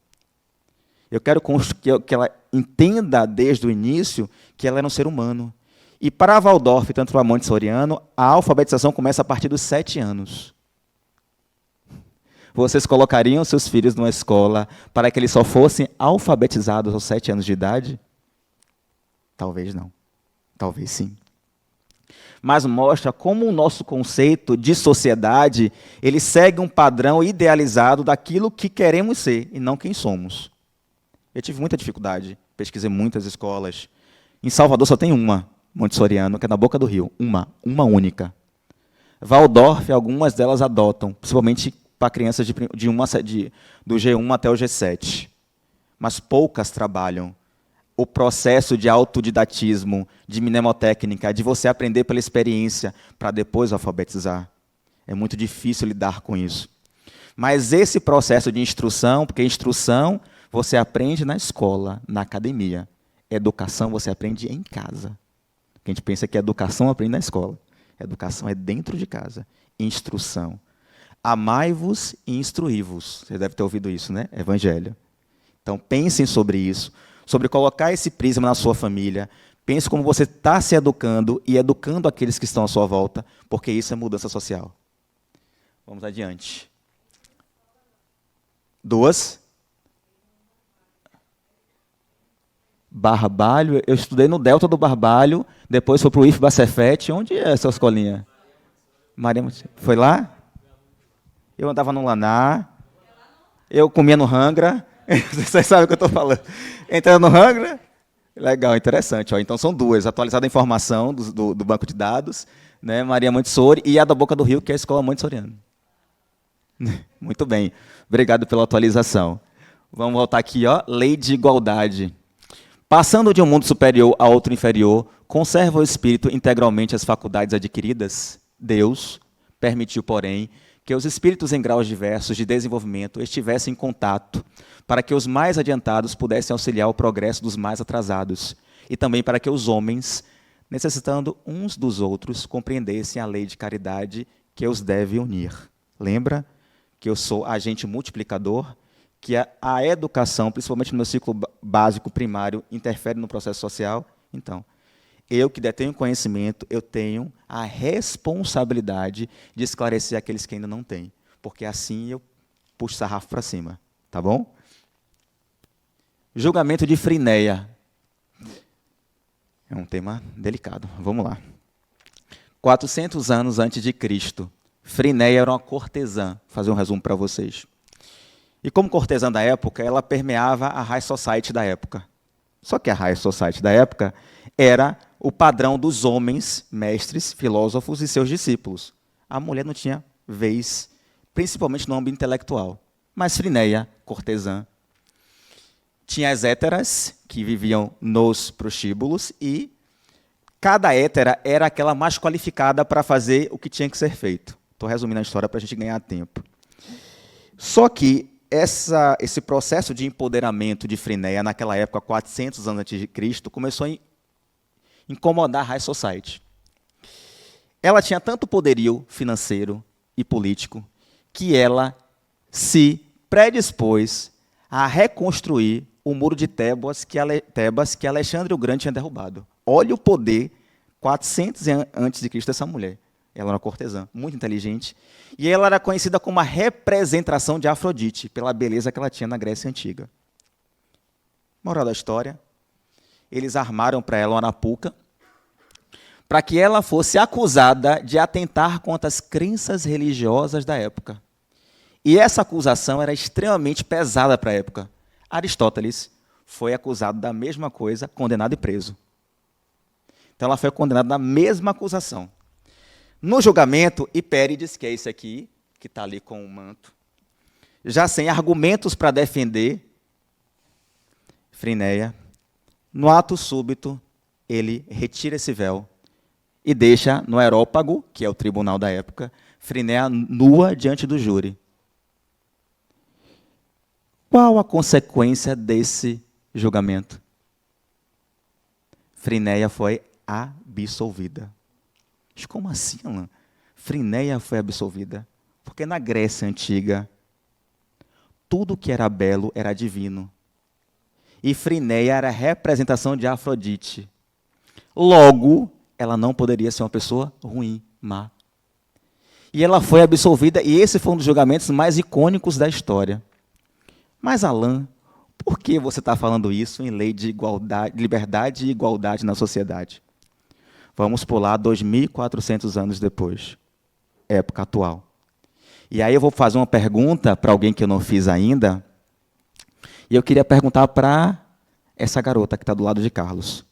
S1: Eu quero que ela entenda desde o início que ela era um ser humano. E para Waldorf, tanto para Montessoriano, a alfabetização começa a partir dos 7 anos. Vocês colocariam seus filhos numa escola para que eles só fossem alfabetizados aos 7 anos de idade? Talvez não. Talvez sim. Mas mostra como o nosso conceito de sociedade ele segue um padrão idealizado daquilo que queremos ser e não quem somos. Eu tive muita dificuldade, pesquisei muitas escolas. Em Salvador só tem uma, Montessoriano, que é na Boca do Rio. Uma única. Waldorf, algumas delas adotam, principalmente para crianças do G1 até o G7. Mas poucas trabalham o processo de autodidatismo, de mnemotécnica, de você aprender pela experiência para depois alfabetizar. É muito difícil lidar com isso. Mas esse processo de instrução, porque instrução você aprende na escola, na academia. Educação você aprende em casa. A gente pensa que educação aprende na escola. Educação é dentro de casa. Instrução. Amai-vos e instruí-vos. Você deve ter ouvido isso, né? Evangelho. Então, pensem sobre isso, sobre colocar esse prisma na sua família. Pense como você está se educando e educando aqueles que estão à sua volta, porque isso é mudança social. Vamos adiante. 2. Barbalho, eu estudei no Delta do Barbalho, depois fui para o IF Bacefete. Onde é essa escolinha? Maria, foi lá? Eu andava no Laná, eu comia no Rangra, vocês sabem o que eu estou falando. Entrando no Rangra, legal, interessante. Ó. Então são 2, atualizada a informação do banco de dados, né, Maria Montessori, e a da Boca do Rio, que é a Escola Montessoriana. Muito bem, obrigado pela atualização. Vamos voltar aqui, ó, lei de igualdade. Passando de um mundo superior a outro inferior, conserva o espírito integralmente as faculdades adquiridas? Deus permitiu, porém, que os espíritos em graus diversos de desenvolvimento estivessem em contato, para que os mais adiantados pudessem auxiliar o progresso dos mais atrasados, e também para que os homens, necessitando uns dos outros, compreendessem a lei de caridade que os deve unir. Lembra que eu sou agente multiplicador, que a educação, principalmente no meu ciclo básico primário, interfere no processo social? Então, eu que detenho conhecimento, eu tenho a responsabilidade de esclarecer aqueles que ainda não têm, porque assim eu puxo o sarrafo para cima, tá bom? Julgamento de Frinéia. É um tema delicado, vamos lá. 400 anos antes de Cristo, Frinéia era uma cortesã, vou fazer um resumo para vocês. E como cortesã da época, ela permeava a high society da época. Só que a high society da época era o padrão dos homens, mestres, filósofos e seus discípulos. A mulher não tinha vez, principalmente no âmbito intelectual. Mas Frinéia, cortesã, tinha as héteras, que viviam nos prostíbulos, e cada hétera era aquela mais qualificada para fazer o que tinha que ser feito. Estou resumindo a história para a gente ganhar tempo. Só que esse processo de empoderamento de Frinéia, naquela época, 400 anos antes de Cristo, começou a incomodar a high society. ela tinha tanto poderio financeiro e político que ela se predispôs a reconstruir o muro de Tebas que Alexandre o Grande tinha derrubado. Olha o poder 400 antes de Cristo dessa mulher. Ela era uma cortesã, muito inteligente, e ela era conhecida como a representação de Afrodite, pela beleza que ela tinha na Grécia Antiga. Moral da história, eles armaram para ela uma arapuca, para que ela fosse acusada de atentar contra as crenças religiosas da época. E essa acusação era extremamente pesada para a época. Aristóteles foi acusado da mesma coisa, condenado e preso. Então ela foi condenada na mesma acusação. No julgamento, Hipérides, que é esse aqui, que está ali com o manto, já sem argumentos para defender Frinéia, no ato súbito, ele retira esse véu e deixa no Areópago, que é o tribunal da época, Frinéia nua diante do júri. Qual a consequência desse julgamento? Frinéia foi absolvida. Mas como assim, Alan? Frinéia foi absolvida? Porque na Grécia Antiga, tudo que era belo era divino. E Frinéia era a representação de Afrodite. Logo, ela não poderia ser uma pessoa ruim, má. E ela foi absolvida, e esse foi um dos julgamentos mais icônicos da história. Mas, Alan, por que você está falando isso em lei de igualdade, liberdade e igualdade na sociedade? Vamos pular 2.400 anos depois, época atual. E aí eu vou fazer uma pergunta para alguém que eu não fiz ainda, e eu queria perguntar para essa garota que está do lado de Carlos.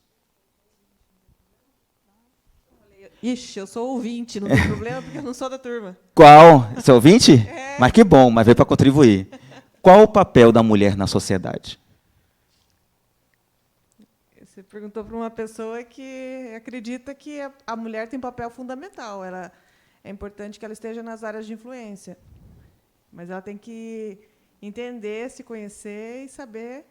S11: Ixi, eu sou ouvinte, não tem problema, porque eu não sou da turma.
S1: Qual? Você é ouvinte? É. Mas que bom, mas veio para contribuir. Qual o papel da mulher na sociedade?
S11: Você perguntou para uma pessoa que acredita que a mulher tem papel fundamental. É importante que ela esteja nas áreas de influência. Mas ela tem que entender, se conhecer e saber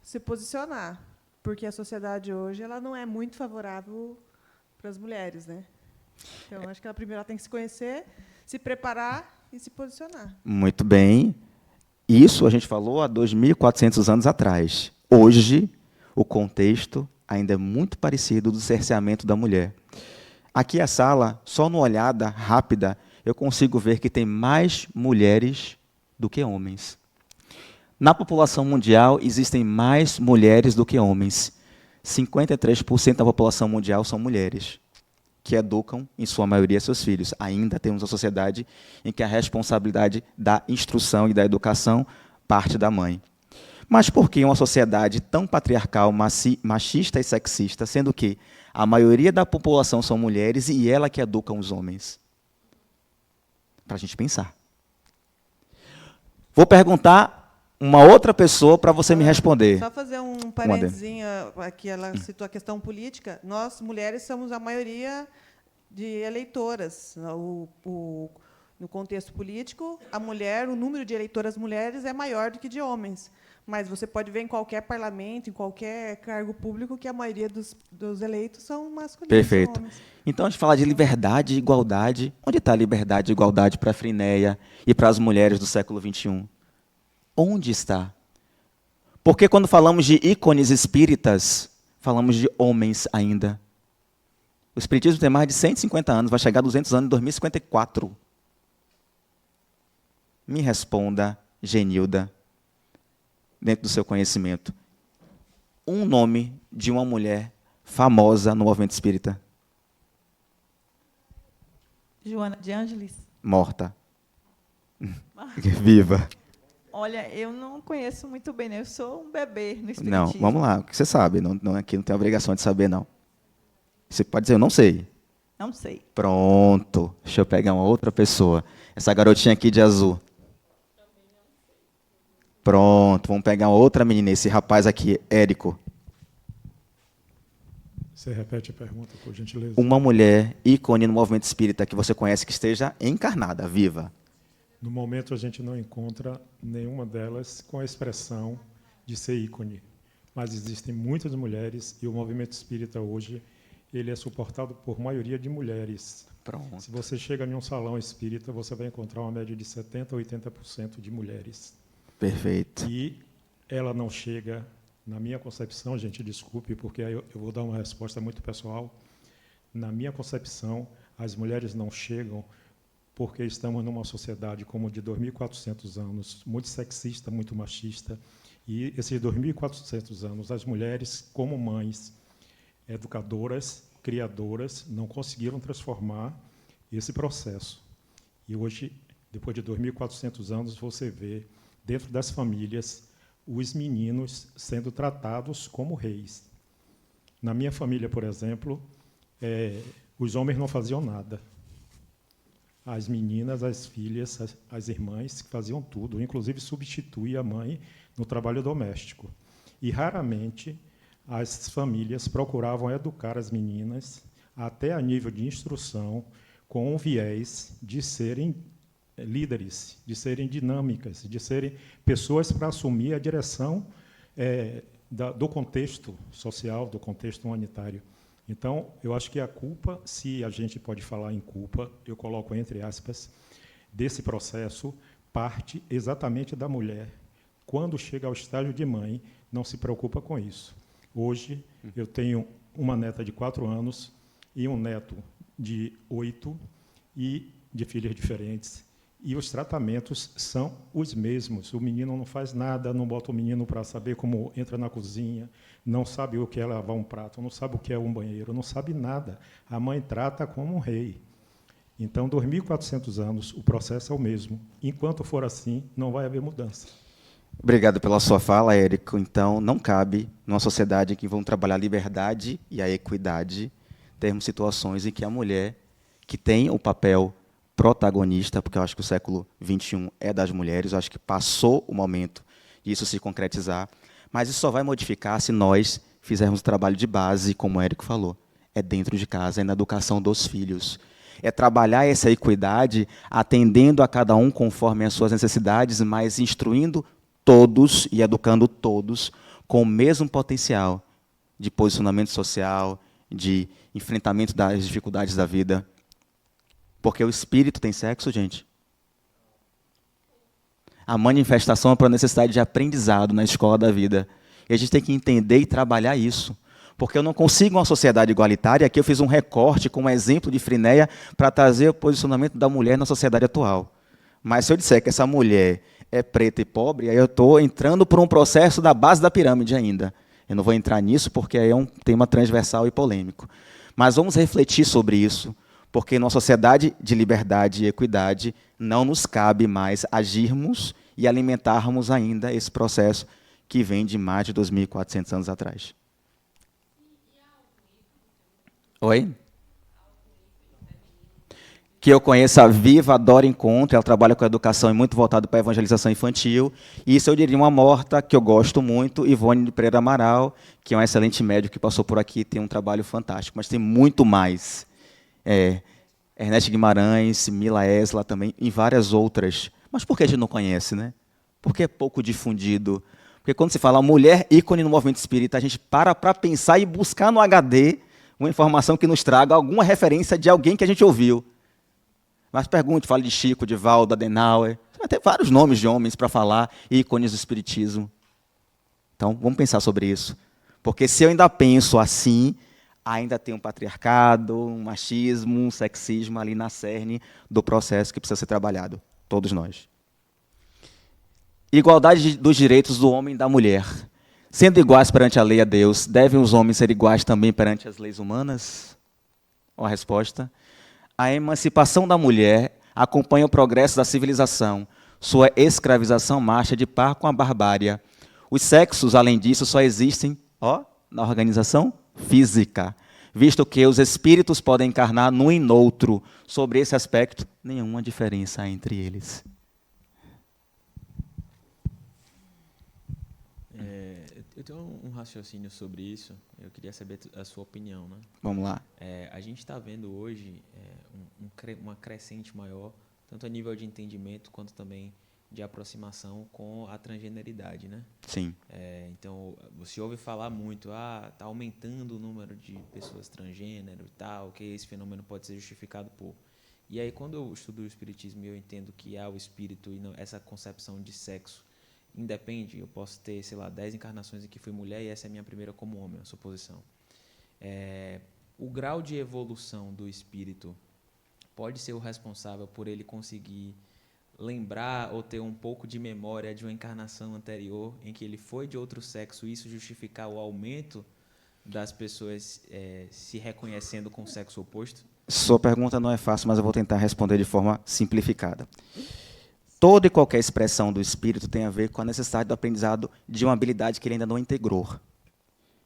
S11: se posicionar. Porque a sociedade hoje ela não é muito favorável para as mulheres, né? Então, acho que ela primeiro tem que se conhecer, se preparar e se posicionar.
S1: Muito bem. Isso a gente falou há 2.400 anos atrás. Hoje, o contexto ainda é muito parecido do cerceamento da mulher. Aqui a sala, só numa olhada rápida, eu consigo ver que tem mais mulheres do que homens. Na população mundial, existem mais mulheres do que homens. 53% da população mundial são mulheres, que educam, em sua maioria, seus filhos. Ainda temos uma sociedade em que a responsabilidade da instrução e da educação parte da mãe. Mas por que uma sociedade tão patriarcal, machista e sexista, sendo que a maioria da população são mulheres e ela que educam os homens? Para a gente pensar. Vou perguntar uma outra pessoa para você me responder.
S11: Só fazer um parênteses aqui, ela citou a questão política. Nós, mulheres, somos a maioria de eleitoras. No contexto político, a mulher, o número de eleitoras mulheres é maior do que de homens. Mas você pode ver em qualquer parlamento, em qualquer cargo público, que a maioria dos eleitos são masculinos.
S1: Perfeito.
S11: São homens.
S1: Então, a gente fala de liberdade e igualdade. Onde está a liberdade e igualdade para a Frinéia e para as mulheres do século XXI? Onde está? Porque quando falamos de ícones espíritas, falamos de homens ainda. O espiritismo tem mais de 150 anos, vai chegar a 200 anos em 2054. Me responda, Genilda, dentro do seu conhecimento, um nome de uma mulher famosa no movimento espírita.
S12: Joana de Ângeles.
S1: Morta. Viva.
S12: Olha, eu não conheço muito bem, né? Eu sou um bebê no espiritismo.
S1: Não, vamos lá, o que você sabe? Aqui não tem obrigação de saber, não. Você pode dizer, eu não sei.
S12: Não sei.
S1: Pronto, deixa eu pegar uma outra pessoa. Essa garotinha aqui de azul. Pronto, vamos pegar uma outra menina, esse rapaz aqui, Érico.
S13: Você repete a pergunta, por gentileza.
S1: Uma mulher ícone no movimento espírita que você conhece que esteja encarnada, viva.
S13: No momento, a gente não encontra nenhuma delas com a expressão de ser ícone. Mas existem muitas mulheres e o movimento espírita hoje ele é suportado por maioria de mulheres.
S1: Pronto.
S13: Se você chega em um salão espírita, você vai encontrar uma média de 70% a 80% de mulheres.
S1: Perfeito.
S13: E ela não chega, na minha concepção, gente, desculpe, porque eu vou dar uma resposta muito pessoal. Na minha concepção, as mulheres não chegam porque estamos numa sociedade como de 2.400 anos, muito sexista, muito machista, e esses 2.400 anos, as mulheres, como mães, educadoras, criadoras, não conseguiram transformar esse processo. E hoje, depois de 2.400 anos, você vê, dentro das famílias, os meninos sendo tratados como reis. Na minha família, por exemplo, os homens não faziam nada. As meninas, as filhas, as irmãs faziam tudo, inclusive substituía a mãe no trabalho doméstico. E, raramente, as famílias procuravam educar as meninas até a nível de instrução, com um viés de serem líderes, de serem dinâmicas, de serem pessoas para assumir a direção do contexto social, do contexto humanitário. Então, eu acho que a culpa, se a gente pode falar em culpa, eu coloco entre aspas, desse processo, parte exatamente da mulher. Quando chega ao estágio de mãe, não se preocupa com isso. Hoje, eu tenho uma neta de 4 anos e um neto de 8, e de filhas diferentes. E os tratamentos são os mesmos. O menino não faz nada, não bota o menino para saber como entra na cozinha, não sabe o que é lavar um prato, não sabe o que é um banheiro, não sabe nada. A mãe trata como um rei. Então, 2.400 anos, o processo é o mesmo. Enquanto for assim, não vai haver mudança.
S1: Obrigado pela sua fala, Érico. Então, não cabe, numa sociedade em que vão trabalhar a liberdade e a equidade, termos situações em que a mulher, que tem o papel protagonista, porque eu acho que o século XXI é das mulheres, eu acho que passou o momento disso se concretizar, mas isso só vai modificar se nós fizermos o trabalho de base, como o Érico falou, é dentro de casa, é na educação dos filhos. É trabalhar essa equidade, atendendo a cada um conforme as suas necessidades, mas instruindo todos e educando todos com o mesmo potencial de posicionamento social, de enfrentamento das dificuldades da vida. Porque o espírito tem sexo, gente. A manifestação é para a necessidade de aprendizado na escola da vida. E a gente tem que entender e trabalhar isso. Porque eu não consigo uma sociedade igualitária. Aqui eu fiz um recorte com um exemplo de Frinéia para trazer o posicionamento da mulher na sociedade atual. Mas se eu disser que essa mulher é preta e pobre, aí eu estou entrando por um processo da base da pirâmide ainda. Eu não vou entrar nisso porque aí é um tema transversal e polêmico. Mas vamos refletir sobre isso, porque numa sociedade de liberdade e equidade não nos cabe mais agirmos e alimentarmos ainda esse processo que vem de mais de 2.400 anos atrás. Oi? Que eu conheça a Viva Adora Encontro, ela trabalha com educação e muito voltado para a evangelização infantil. E isso eu diria uma morta, que eu gosto muito, Ivone de Pereira Amaral, que é um excelente médico que passou por aqui, tem um trabalho fantástico, mas tem muito mais. Ernest Guimarães, Mila Esla também, e várias outras. Mas por que a gente não conhece, né? Porque é pouco difundido. Porque quando se fala mulher ícone no movimento espírita, a gente para pensar e buscar no HD uma informação que nos traga alguma referência de alguém que a gente ouviu. Mas pergunte, fale de Chico, de Valdo, Adenauer. Você vai ter vários nomes de homens para falar, ícones do espiritismo. Então, vamos pensar sobre isso. Porque se eu ainda penso assim, ainda tem um patriarcado, um machismo, um sexismo ali na cerne do processo que precisa ser trabalhado. Todos nós. Igualdade dos direitos do homem e da mulher. Sendo iguais perante a lei a Deus, devem os homens ser iguais também perante as leis humanas? A resposta: a emancipação da mulher acompanha o progresso da civilização. Sua escravização marcha de par com a barbárie. Os sexos, além disso, só existem na organização física, visto que os espíritos podem encarnar num e noutro. Sobre esse aspecto, nenhuma diferença entre eles.
S6: Eu tenho um raciocínio sobre isso. Eu queria saber a sua opinião, né?
S1: Vamos lá.
S6: A gente está vendo hoje uma crescente maior, tanto a nível de entendimento quanto também de aproximação com a transgeneridade, né?
S1: Sim.
S6: Então, você ouve falar muito, está aumentando o número de pessoas transgênero e tal, que esse fenômeno pode ser justificado por... E aí, quando eu estudo o espiritismo e eu entendo que há o espírito e não, essa concepção de sexo independe, eu posso ter, sei lá, 10 encarnações em que fui mulher e essa é a minha primeira como homem, a suposição. O grau de evolução do espírito pode ser o responsável por ele conseguir lembrar ou ter um pouco de memória de uma encarnação anterior em que ele foi de outro sexo, isso justificar o aumento das pessoas se reconhecendo com o sexo oposto?
S1: Sua pergunta não é fácil, mas eu vou tentar responder de forma simplificada. Toda e qualquer expressão do espírito tem a ver com a necessidade do aprendizado de uma habilidade que ele ainda não integrou.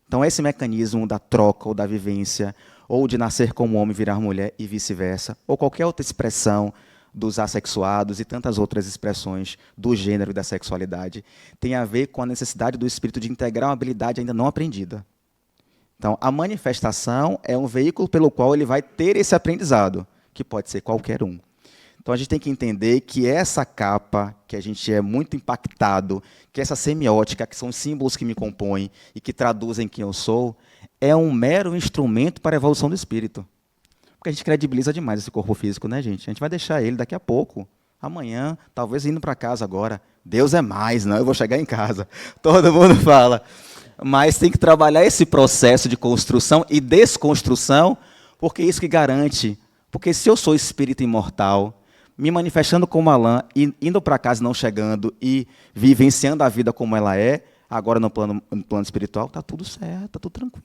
S1: Então, esse mecanismo da troca ou da vivência, ou de nascer como homem e virar mulher e vice-versa, ou qualquer outra expressão dos assexuados e tantas outras expressões do gênero e da sexualidade, tem a ver com a necessidade do espírito de integrar uma habilidade ainda não aprendida. Então, a manifestação é um veículo pelo qual ele vai ter esse aprendizado, que pode ser qualquer um. Então, a gente tem que entender que essa capa, que a gente é muito impactado, que essa semiótica, que são os símbolos que me compõem e que traduzem quem eu sou, é um mero instrumento para a evolução do espírito. Porque a gente credibiliza demais esse corpo físico, né, gente? A gente vai deixar ele daqui a pouco, amanhã, talvez indo para casa agora. Deus é mais, não, eu vou chegar em casa. Todo mundo fala. Mas tem que trabalhar esse processo de construção e desconstrução, porque é isso que garante. Porque se eu sou espírito imortal, me manifestando como Alain, indo para casa não chegando e vivenciando a vida como ela é, agora no plano espiritual, está tudo certo, está tudo tranquilo.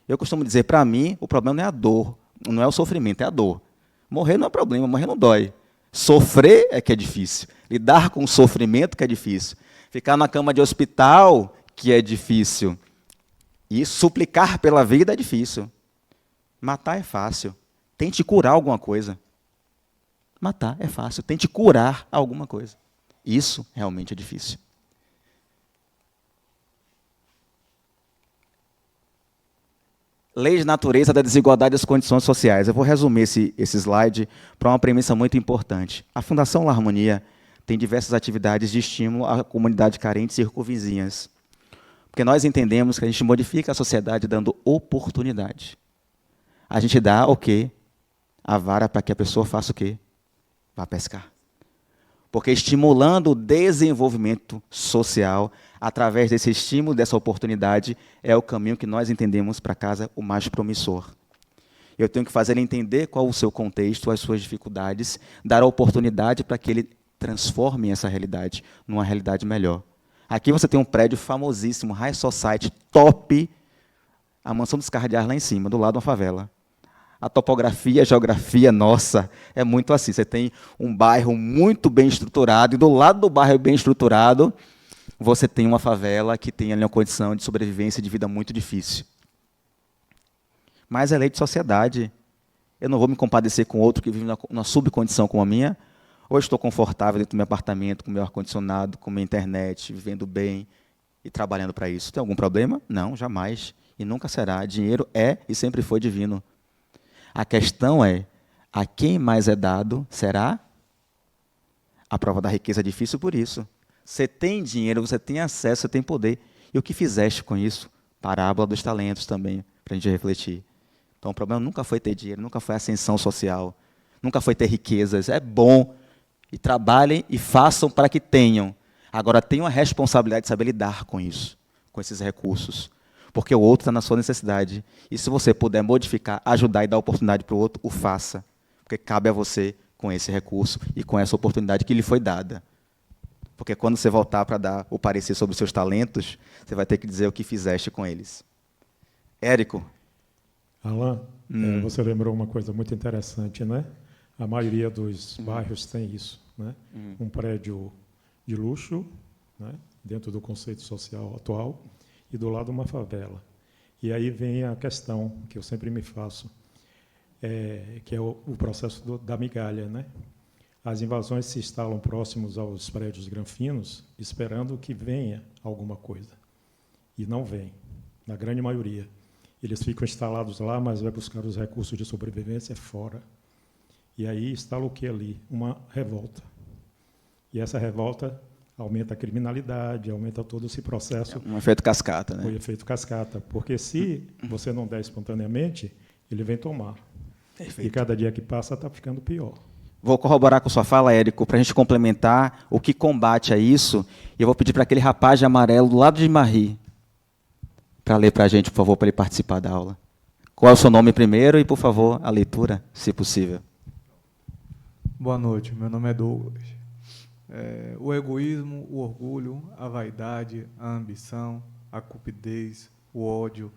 S1: Eu costumo dizer, para mim, o problema não é a dor, não é o sofrimento, é a dor. Morrer não é problema, morrer não dói. Sofrer é que é difícil. Lidar com o sofrimento que é difícil. Ficar na cama de hospital, que é difícil. E suplicar pela vida é difícil. Matar é fácil. Tente curar alguma coisa. Matar é fácil. Tente curar alguma coisa. Isso realmente é difícil. Lei de natureza da desigualdade das condições sociais. Eu vou resumir esse slide para uma premissa muito importante. A Fundação La Harmonia tem diversas atividades de estímulo à comunidade carente e circunvizinhas. Porque nós entendemos que a gente modifica a sociedade dando oportunidade. A gente dá o quê? A vara para que a pessoa faça o quê? Vá pescar. Porque estimulando o desenvolvimento social, através desse estímulo, dessa oportunidade, é o caminho que nós entendemos para casa o mais promissor. Eu tenho que fazer ele entender qual o seu contexto, as suas dificuldades, dar a oportunidade para que ele transforme essa realidade numa realidade melhor. Aqui você tem um prédio famosíssimo, High Society, top, a Mansão dos Cardeais lá em cima, do lado de uma favela. A topografia, a geografia, nossa, é muito assim. Você tem um bairro muito bem estruturado, e do lado do bairro bem estruturado, você tem uma favela que tem ali uma condição de sobrevivência e de vida muito difícil. Mas é lei de sociedade. Eu não vou me compadecer com outro que vive numa subcondição como a minha. Ou estou confortável dentro do meu apartamento, com meu ar-condicionado, com minha internet, vivendo bem e trabalhando para isso. Tem algum problema? Não, jamais. E nunca será. Dinheiro é e sempre foi divino. A questão é, a quem mais é dado será? A prova da riqueza é difícil por isso. Você tem dinheiro, você tem acesso, você tem poder. E o que fizeste com isso? Parábola dos talentos também, para a gente refletir. Então, o problema nunca foi ter dinheiro, nunca foi ascensão social, nunca foi ter riquezas. É bom. E trabalhem e façam para que tenham. Agora, tenham a responsabilidade de saber lidar com isso, com esses recursos. Porque o outro está na sua necessidade. E se você puder modificar, ajudar e dar oportunidade para o outro, o faça. Porque cabe a você com esse recurso e com essa oportunidade que lhe foi dada. Porque quando você voltar para dar o parecer sobre os seus talentos, você vai ter que dizer o que fizeste com eles. Érico.
S13: Alain, você lembrou uma coisa muito interessante, né? A maioria dos bairros tem isso, né? Um prédio de luxo, né? Dentro do conceito social atual, e do lado uma favela. E aí vem a questão que eu sempre me faço, que é o processo da migalha, né? As invasões se instalam próximos aos prédios granfinos, esperando que venha alguma coisa. E não vem, na grande maioria. Eles ficam instalados lá, mas vai buscar os recursos de sobrevivência fora. E aí instala o que ali? Uma revolta. E essa revolta aumenta a criminalidade, aumenta todo esse processo.
S1: Um efeito cascata, né?
S13: Foi efeito cascata. Porque se você não der espontaneamente, ele vem tomar.
S1: Perfeito.
S13: E cada dia que passa está ficando pior.
S1: Vou corroborar com sua fala, Érico, para a gente complementar o que combate a isso. E eu vou pedir para aquele rapaz de amarelo do lado de Marie para ler para a gente, por favor, para ele participar da aula. Qual é o seu nome primeiro e, por favor, a leitura, se possível.
S14: Boa noite, meu nome é Douglas. O egoísmo, o orgulho, a vaidade, a ambição, a cupidez, o ódio,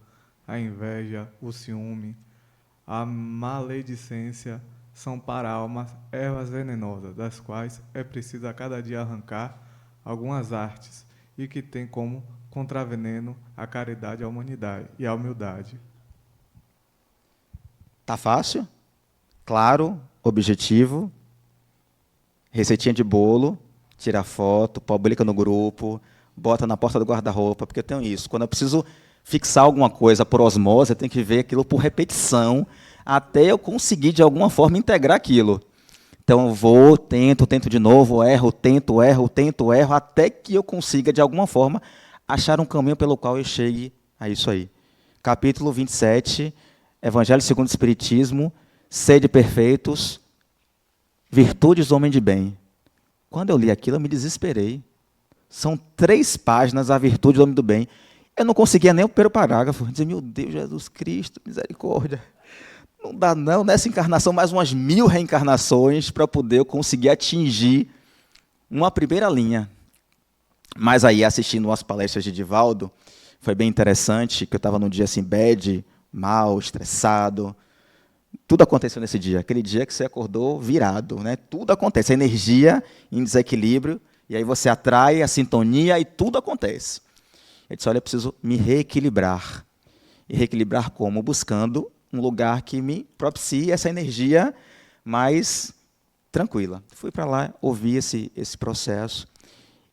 S14: a inveja, o ciúme, a maledicência são para a alma ervas venenosas, das quais é preciso a cada dia arrancar algumas artes e que tem como contraveneno a caridade, a humanidade e a humildade.
S1: Tá fácil? Claro, objetivo. Receitinha de bolo, tira foto, publica no grupo, bota na porta do guarda-roupa, porque eu tenho isso. Quando eu preciso fixar alguma coisa por osmose, eu tenho que ver aquilo por repetição, até eu conseguir, de alguma forma, integrar aquilo. Então, eu vou, tento de novo, erro, tento, erro, até que eu consiga, de alguma forma, achar um caminho pelo qual eu chegue a isso aí. Capítulo 27, Evangelho segundo o Espiritismo, sede perfeitos, virtudes do homem de bem. Quando eu li aquilo, eu me desesperei. São 3 páginas, a virtude do homem do bem. Eu não conseguia nem o primeiro parágrafo. Eu dizia, meu Deus, Jesus Cristo, misericórdia. Não dá não, nessa encarnação, mais umas 1000 reencarnações para poder eu conseguir atingir uma primeira linha. Mas aí, assistindo umas palestras de Divaldo, foi bem interessante, que eu estava num dia assim, bad, mal, estressado. Tudo aconteceu nesse dia. Aquele dia que você acordou virado, né? Tudo acontece. A energia em desequilíbrio, e aí você atrai a sintonia e tudo acontece. Eu disse, olha, eu preciso me reequilibrar. E reequilibrar como? Buscando um lugar que me propicie essa energia mais tranquila. Fui para lá, ouvi esse processo.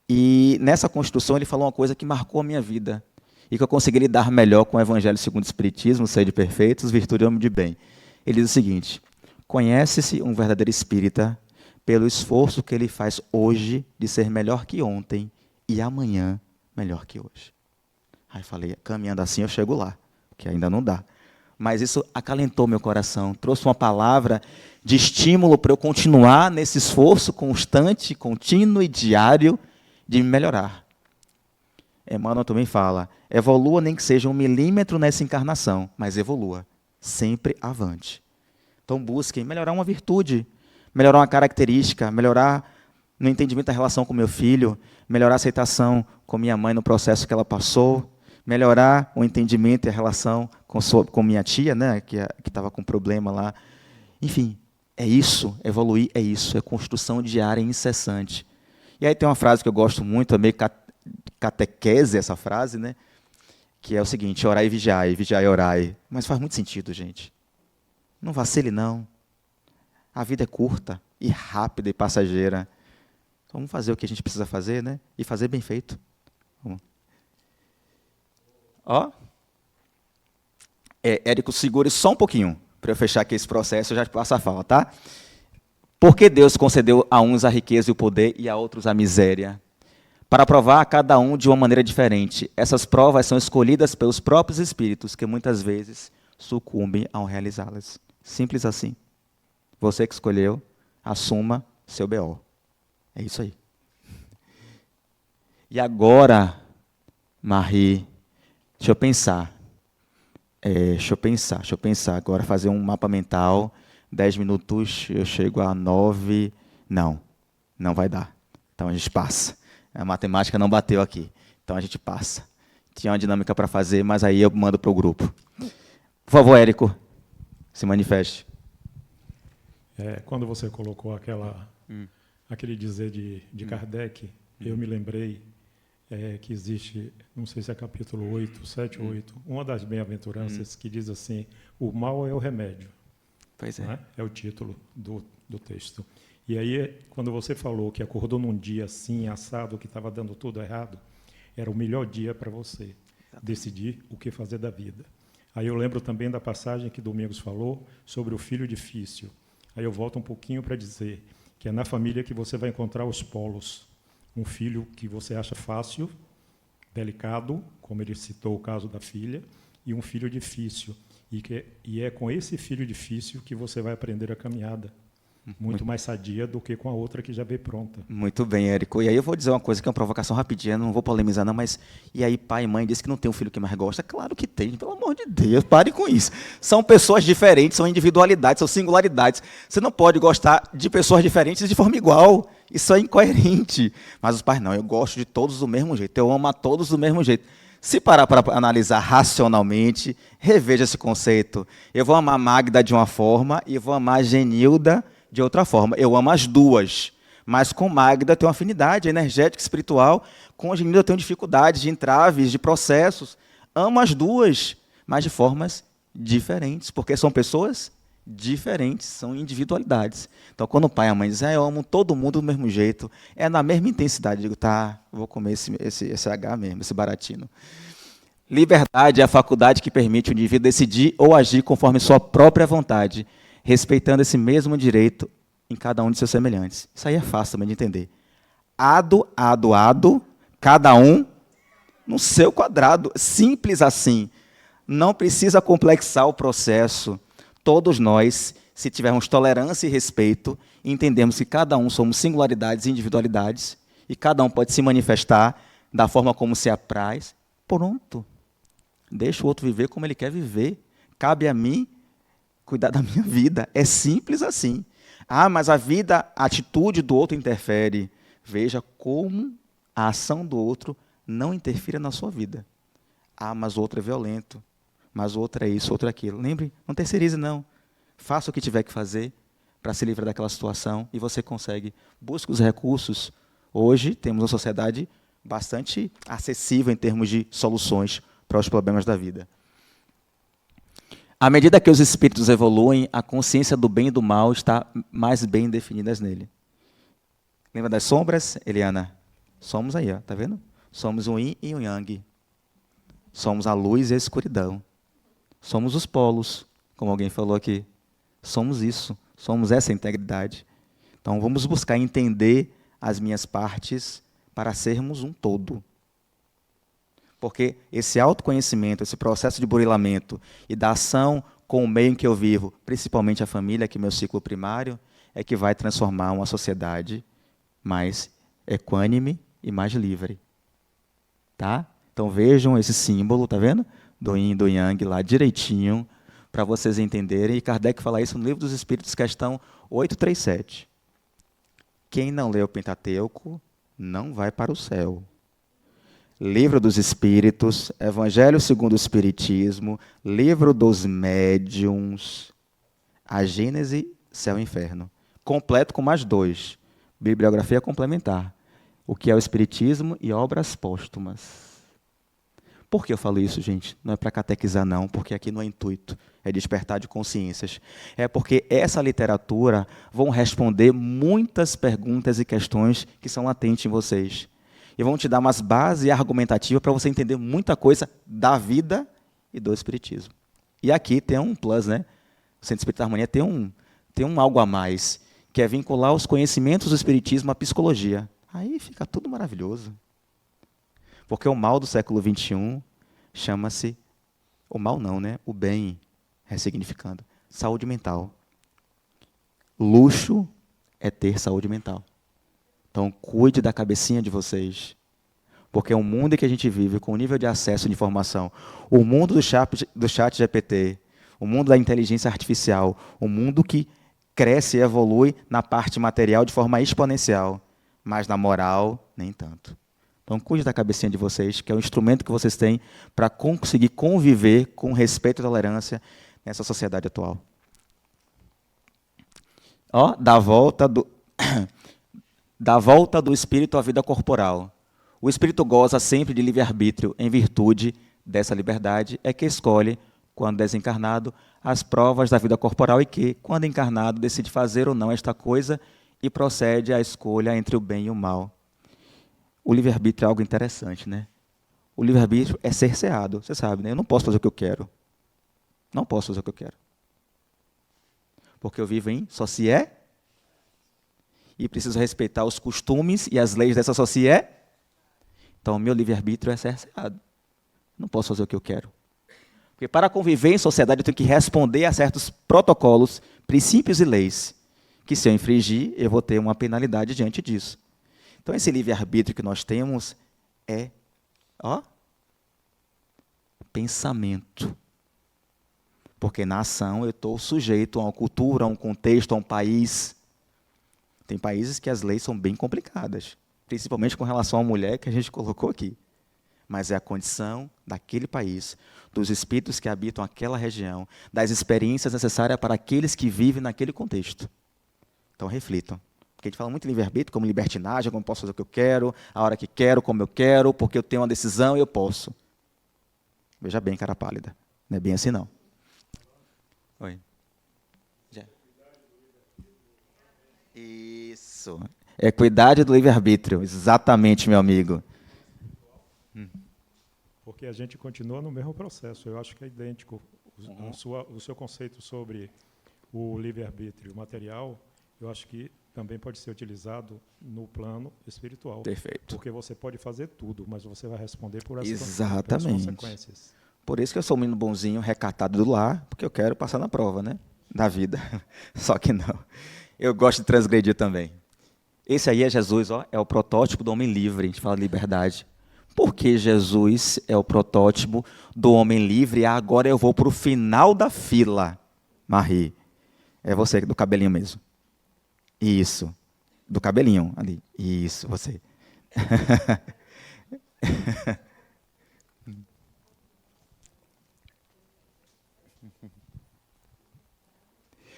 S1: E nessa construção ele falou uma coisa que marcou a minha vida e que eu consegui lidar melhor com o Evangelho segundo o Espiritismo, sede perfeitos, virtude do homem de bem. Ele diz o seguinte, conhece-se um verdadeiro espírita pelo esforço que ele faz hoje de ser melhor que ontem e amanhã melhor que hoje. Aí falei, caminhando assim eu chego lá, que ainda não dá. Mas isso acalentou meu coração, trouxe uma palavra de estímulo para eu continuar nesse esforço constante, contínuo e diário de me melhorar. Emmanuel também fala, evolua nem que seja 1 milímetro nessa encarnação, mas evolua, sempre avante. Então busquem melhorar uma virtude, melhorar uma característica, melhorar no entendimento da relação com meu filho, melhorar a aceitação com minha mãe no processo que ela passou, melhorar o entendimento e a relação com minha tia, né, que estava com problema lá. Enfim, é isso, evoluir é isso, é construção diária incessante. E aí tem uma frase que eu gosto muito, é meio catequese essa frase, né, que é o seguinte, orai e vigiai e orai. Mas faz muito sentido, gente. Não vacile, não. A vida é curta e rápida e passageira. Então, vamos fazer o que a gente precisa fazer, né, e fazer bem feito. Vamos. Ó, Érico, segure só um pouquinho para eu fechar aqui esse processo, eu já te passo a fala, tá? Por que Deus concedeu a uns a riqueza e o poder e a outros a miséria? Para provar a cada um de uma maneira diferente. Essas provas são escolhidas pelos próprios espíritos, que muitas vezes sucumbem ao realizá-las. Simples assim. Você que escolheu, assuma seu BO. É isso aí. E agora, Marie, deixa eu pensar. Agora fazer um mapa mental. 10 minutos, eu chego a 9. Não vai dar. Então a gente passa. A matemática não bateu aqui. Então a gente passa. Tinha uma dinâmica para fazer, mas aí eu mando para o grupo. Por favor, Érico, se manifeste.
S13: Quando você colocou aquele dizer de Kardec, eu me lembrei que existe, não sei se é capítulo 8, 7 ou 8, uma das bem-aventuranças que diz assim, o mal é o remédio.
S1: Pois é.
S13: Né? É o título do texto. E aí, quando você falou que acordou num dia assim, assado, que estava dando tudo errado, era o melhor dia para você decidir o que fazer da vida. Aí eu lembro também da passagem que Domingos falou sobre o filho difícil. Aí eu volto um pouquinho para dizer, que é na família que você vai encontrar os polos. Um filho que você acha fácil, delicado, como ele citou o caso da filha, e um filho difícil. E é com esse filho difícil que você vai aprender a caminhada. Muito mais sadia do que com a outra que já veio pronta.
S1: Muito bem, Érico. E aí eu vou dizer uma coisa que é uma provocação rapidinha, não vou polemizar não, mas e aí pai e mãe dizem que não tem um filho que mais gosta? Claro que tem, pelo amor de Deus, pare com isso. São pessoas diferentes, são individualidades, são singularidades. Você não pode gostar de pessoas diferentes de forma igual. Isso é incoerente. Mas os pais não, eu gosto de todos do mesmo jeito, eu amo a todos do mesmo jeito. Se parar para analisar racionalmente, reveja esse conceito. Eu vou amar a Magda de uma forma e vou amar a Genilda de outra forma. Eu amo as duas, mas com Magda eu tenho afinidade energética, espiritual, com a Genilda eu tenho dificuldades de entraves, de processos. Amo as duas, mas de formas diferentes, porque são pessoas diferentes, são individualidades. Então, quando o pai e a mãe dizem, eu amo todo mundo do mesmo jeito, é na mesma intensidade. Eu digo, tá, vou comer esse H mesmo, esse baratino. Liberdade é a faculdade que permite o indivíduo decidir ou agir conforme sua própria vontade, respeitando esse mesmo direito em cada um de seus semelhantes. Isso aí é fácil também de entender. Ado, cada um no seu quadrado. Simples assim. Não precisa complexar o processo. Todos nós, se tivermos tolerância e respeito, entendemos que cada um somos singularidades e individualidades, e cada um pode se manifestar da forma como se apraz, pronto. Deixa o outro viver como ele quer viver. Cabe a mim cuidar da minha vida. É simples assim. Ah, mas a atitude do outro interfere. Veja como a ação do outro não interfere na sua vida. Ah, mas o outro é violento. Mas o outro é isso, o outro é aquilo. Lembre, não terceirize, não. Faça o que tiver que fazer para se livrar daquela situação e você consegue. Busque os recursos. Hoje temos uma sociedade bastante acessível em termos de soluções para os problemas da vida. À medida que os espíritos evoluem, a consciência do bem e do mal está mais bem definidas nele. Lembra das sombras, Eliana? Somos aí, ó, tá vendo? Somos o yin e o yang. Somos a luz e a escuridão. Somos os polos, como alguém falou aqui. Somos isso, somos essa integridade. Então vamos buscar entender as minhas partes para sermos um todo. Porque esse autoconhecimento, esse processo de burilamento e da ação com o meio em que eu vivo, principalmente a família, que é meu ciclo primário, é que vai transformar uma sociedade mais equânime e mais livre. Tá? Então vejam esse símbolo, tá vendo? Do yin e do yang lá direitinho, para vocês entenderem. E Kardec fala isso no Livro dos Espíritos, questão 837. Quem não lê o Pentateuco não vai para o céu. Livro dos Espíritos, Evangelho segundo o Espiritismo, Livro dos Médiuns, a Gênese, Céu e Inferno. Completo com mais 2. Bibliografia complementar. O que é o Espiritismo e obras póstumas. Por que eu falo isso, gente? Não é para catequizar, não, porque aqui não é intuito, é despertar de consciências. É porque essa literatura vão responder muitas perguntas e questões que são latentes em vocês. E vão te dar umas bases argumentativas para você entender muita coisa da vida e do Espiritismo. E aqui tem um plus, né? O Centro Espírita Harmonia tem um algo a mais, que é vincular os conhecimentos do Espiritismo à psicologia. Aí fica tudo maravilhoso. Porque o mal do século XXI chama-se, o mal não, né? O bem, ressignificando, saúde mental. Luxo é ter saúde mental. Então, cuide da cabecinha de vocês. Porque o mundo em que a gente vive, com o nível de acesso de informação, o mundo do chat GPT, o mundo da inteligência artificial, o mundo que cresce e evolui na parte material de forma exponencial, mas na moral, nem tanto. Então, cuide da cabecinha de vocês, que é o instrumento que vocês têm para conseguir conviver com respeito e tolerância nessa sociedade atual. Ó, da volta do espírito à vida corporal. O espírito goza sempre de livre-arbítrio, em virtude dessa liberdade, é que escolhe, quando desencarnado, as provas da vida corporal e que, quando encarnado, decide fazer ou não esta coisa e procede à escolha entre o bem e o mal. O livre-arbítrio é algo interessante, né? O livre-arbítrio é cerceado, você sabe, né? Eu não posso fazer o que eu quero. Não posso fazer o que eu quero. Porque eu vivo em só se é. e preciso respeitar os costumes e as leis dessa sociedade. Então, o meu livre-arbítrio é cerceado. Não posso fazer o que eu quero. Porque para conviver em sociedade, eu tenho que responder a certos protocolos, princípios e leis, que se eu infringir, eu vou ter uma penalidade diante disso. Então, esse livre-arbítrio que nós temos é, pensamento. Porque na ação eu estou sujeito a uma cultura, a um contexto, a um país. Tem países que as leis são bem complicadas, principalmente com relação à mulher que a gente colocou aqui. Mas é a condição daquele país, dos espíritos que habitam aquela região, das experiências necessárias para aqueles que vivem naquele contexto. Então, reflitam. Porque a gente fala muito em livre-arbítrio, como libertinagem, como eu posso fazer o que eu quero, a hora que quero, como eu quero, porque eu tenho uma decisão e eu posso. Veja bem, cara pálida. Não é bem assim, não. Oi. Já. Isso. Equidade do livre-arbítrio. Exatamente, meu amigo.
S13: Porque a gente continua no mesmo processo. Eu acho que é idêntico. O seu conceito sobre o livre-arbítrio material, eu acho que também pode ser utilizado no plano espiritual.
S1: Perfeito.
S13: Porque você pode fazer tudo, mas você vai responder por as consequências.
S1: Por isso que eu sou um menino bonzinho, recatado do lar, porque eu quero passar na prova, né? Da vida. Só que não. Eu gosto de transgredir também. Esse aí é Jesus, é o protótipo do homem livre. A gente fala de liberdade. Por que Jesus é o protótipo do homem livre? Agora eu vou para o final da fila, Marie. É você, do cabelinho mesmo. Isso. Do cabelinho ali. Isso, você.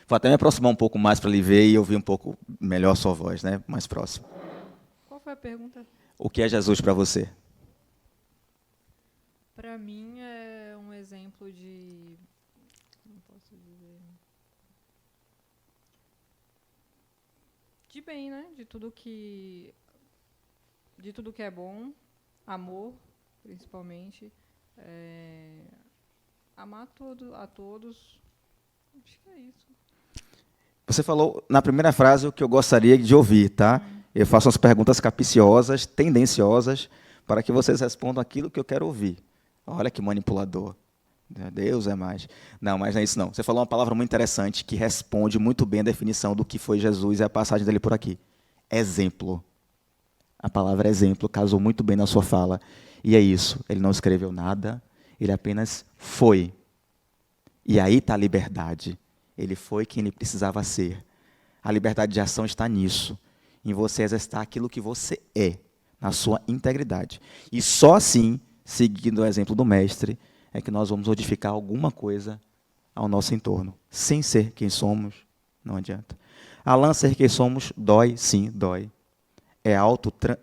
S1: Vou até me aproximar um pouco mais para lhe ver e ouvir um pouco melhor a sua voz, né? Mais próximo.
S12: Qual foi a pergunta?
S1: O que é Jesus para você?
S12: Para mim é um exemplo de... Não posso dizer... De bem, né? De tudo que é bom. Amor, principalmente. Amar a todos. Acho que é isso.
S1: Você falou na primeira frase o que eu gostaria de ouvir, tá? Eu faço umas perguntas capciosas, tendenciosas, para que vocês respondam aquilo que eu quero ouvir. Olha que manipulador. Deus é mais. Não, mas não é isso não. Você falou uma palavra muito interessante que responde muito bem a definição do que foi Jesus e a passagem dele por aqui. Exemplo. A palavra exemplo casou muito bem na sua fala. E é isso. Ele não escreveu nada, ele apenas foi. E aí está a liberdade. Ele foi quem ele precisava ser. A liberdade de ação está nisso. Em você exercitar aquilo que você é, na sua integridade. E só assim, seguindo o exemplo do mestre, é que nós vamos modificar alguma coisa ao nosso entorno. Sem ser quem somos, não adianta. Alain, ser quem somos, dói? Sim, dói. É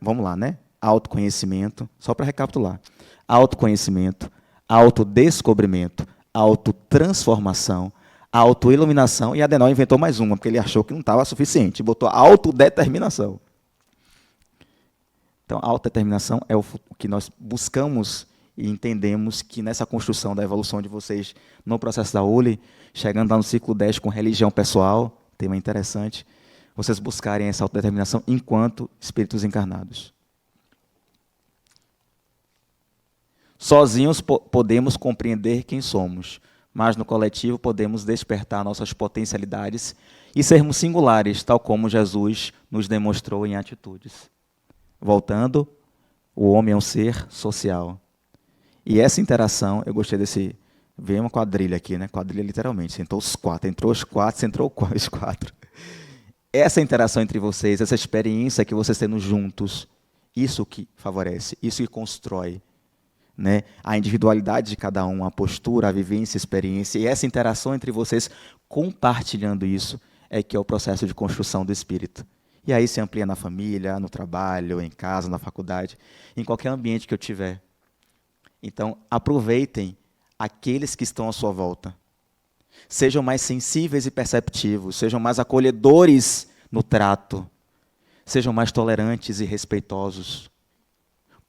S1: vamos lá, né? Autoconhecimento, só para recapitular. Autoconhecimento, autodescobrimento, autotransformação, autoiluminação, e Adenauer inventou mais uma, porque ele achou que não estava suficiente, botou autodeterminação. Então, a autodeterminação é o que nós buscamos e entendemos que nessa construção da evolução de vocês no processo da ULI, chegando lá no ciclo 10 com religião pessoal, tema interessante, vocês buscarem essa autodeterminação enquanto espíritos encarnados. Sozinhos podemos compreender quem somos, mas no coletivo podemos despertar nossas potencialidades e sermos singulares, tal como Jesus nos demonstrou em atitudes. Voltando, o homem é um ser social. E essa interação, eu gostei desse... Veio uma quadrilha aqui, né? Quadrilha literalmente. Sentou os quatro, entrou os quatro, entrou os quatro. Essa interação entre vocês, essa experiência que vocês tendo juntos, isso que favorece, isso que constrói, né? A individualidade de cada um, a postura, a vivência, a experiência, e essa interação entre vocês compartilhando isso é que é o processo de construção do espírito. E aí se amplia na família, no trabalho, em casa, na faculdade, em qualquer ambiente que eu tiver. Então, aproveitem aqueles que estão à sua volta. Sejam mais sensíveis e perceptivos, sejam mais acolhedores no trato, sejam mais tolerantes e respeitosos.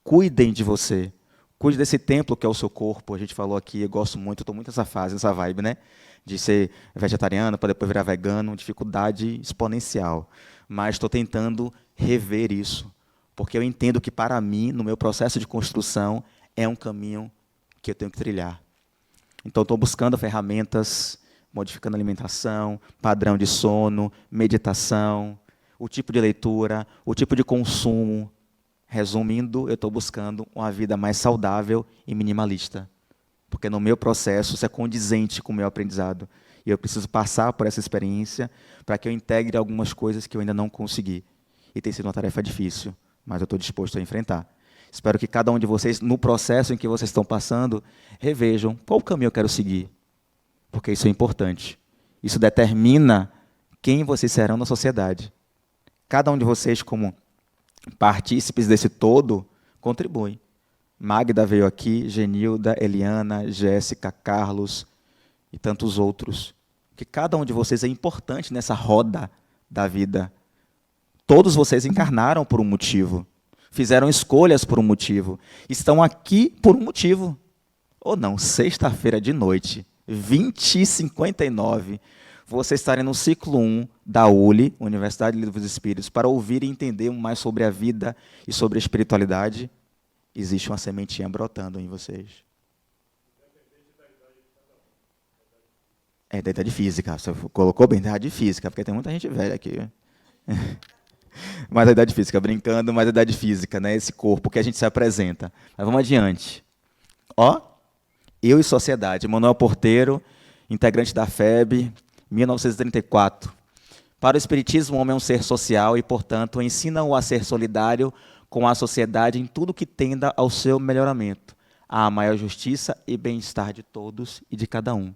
S1: Cuidem de você, Cuide desse templo que é o seu corpo. A gente falou aqui, eu gosto muito, estou muito nessa fase, nessa vibe, né? De ser vegetariano para depois virar vegano, dificuldade exponencial. Mas estou tentando rever isso, porque eu entendo que, para mim, no meu processo de construção, é um caminho que eu tenho que trilhar. Então, estou buscando ferramentas, modificando a alimentação, padrão de sono, meditação, o tipo de leitura, o tipo de consumo. Resumindo, eu estou buscando uma vida mais saudável e minimalista, porque no meu processo isso é condizente com o meu aprendizado. E eu preciso passar por essa experiência para que eu integre algumas coisas que eu ainda não consegui. E tem sido uma tarefa difícil, mas eu estou disposto a enfrentar. Espero que cada um de vocês, no processo em que vocês estão passando, revejam qual caminho eu quero seguir, porque isso é importante. Isso determina quem vocês serão na sociedade. Cada um de vocês, como partícipes desse todo, contribuem. Magda veio aqui, Genilda, Eliana, Jéssica, Carlos e tantos outros. Que cada um de vocês é importante nessa roda da vida. Todos vocês encarnaram por um motivo. Fizeram escolhas por um motivo. Estão aqui por um motivo. Ou não, sexta-feira de noite, 20h59, vocês estarem no ciclo 1 da ULI, Universidade de Livros Espíritos, para ouvir e entender mais sobre a vida e sobre a espiritualidade. Existe uma sementinha brotando em vocês. É da idade física. Você colocou bem da idade física, porque tem muita gente velha aqui. Mas a idade física, brincando, mas a idade física, né? Esse corpo que a gente se apresenta. Mas vamos adiante. Ó, eu e sociedade. Manuel Porteiro, integrante da FEB, 1934. Para o Espiritismo, o homem é um ser social e, portanto, ensina-o a ser solidário com a sociedade em tudo que tenda ao seu melhoramento, à maior justiça e bem-estar de todos e de cada um.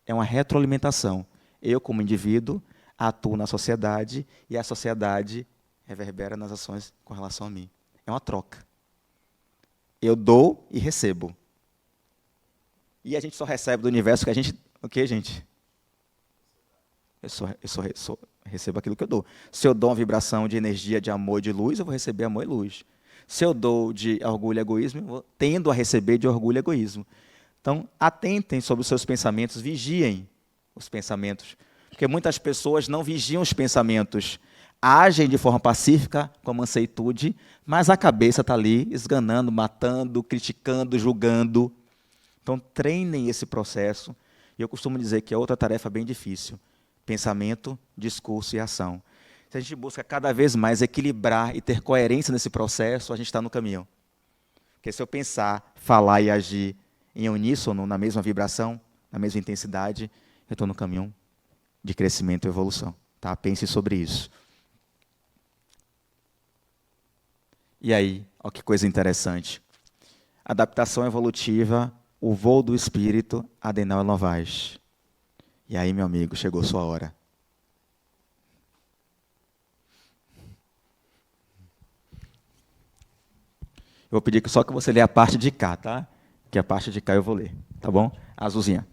S1: É uma retroalimentação. Eu, como indivíduo, atuo na sociedade e a sociedade reverbera nas ações com relação a mim. É uma troca. Eu dou e recebo. E a gente só recebe do universo que a gente... O quê, gente? Eu só recebo aquilo que eu dou. Se eu dou uma vibração de energia, de amor e de luz, eu vou receber amor e luz. Se eu dou de orgulho e egoísmo, eu tendo a receber de orgulho e egoísmo. Então, atentem sobre os seus pensamentos, vigiem os pensamentos. Porque muitas pessoas não vigiam os pensamentos, agem de forma pacífica, com manseitude, mas a cabeça está ali, esganando, matando, criticando, julgando. Então, treinem esse processo. E eu costumo dizer que é outra tarefa bem difícil. Pensamento, discurso e ação. Se a gente busca cada vez mais equilibrar e ter coerência nesse processo, a gente está no caminho. Porque se eu pensar, falar e agir em uníssono, na mesma vibração, na mesma intensidade, eu estou no caminho de crescimento e evolução. Tá? Pense sobre isso. E aí, olha que coisa interessante. Adaptação evolutiva, o voo do espírito, Adenauer Novaes. E aí, meu amigo, chegou sua hora. Eu vou pedir só que você lê a parte de cá, tá? Que a parte de cá eu vou ler, tá bom? Azulzinha.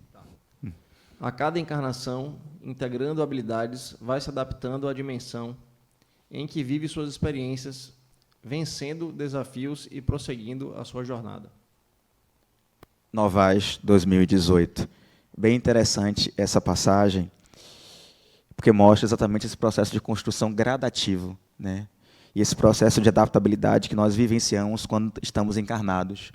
S15: A cada encarnação, integrando habilidades, vai se adaptando à dimensão em que vive suas experiências, vencendo desafios e prosseguindo a sua jornada.
S1: Novaes, 2018. Bem interessante essa passagem, porque mostra exatamente esse processo de construção gradativo, né? E esse processo de adaptabilidade que nós vivenciamos quando estamos encarnados.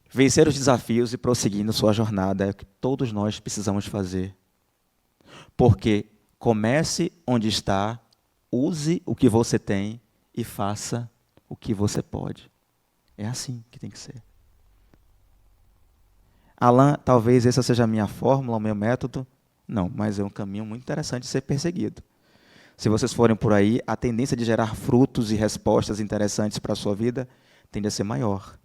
S1: Vencer os desafios e prosseguindo sua jornada é o que todos nós precisamos fazer. Porque comece onde está, use o que você tem e faça o que você pode. É assim que tem que ser. Alain, talvez essa seja a minha fórmula, o meu método. Não, mas é um caminho muito interessante de ser perseguido. Se vocês forem por aí, a tendência de gerar frutos e respostas interessantes para a sua vida tende a ser maior.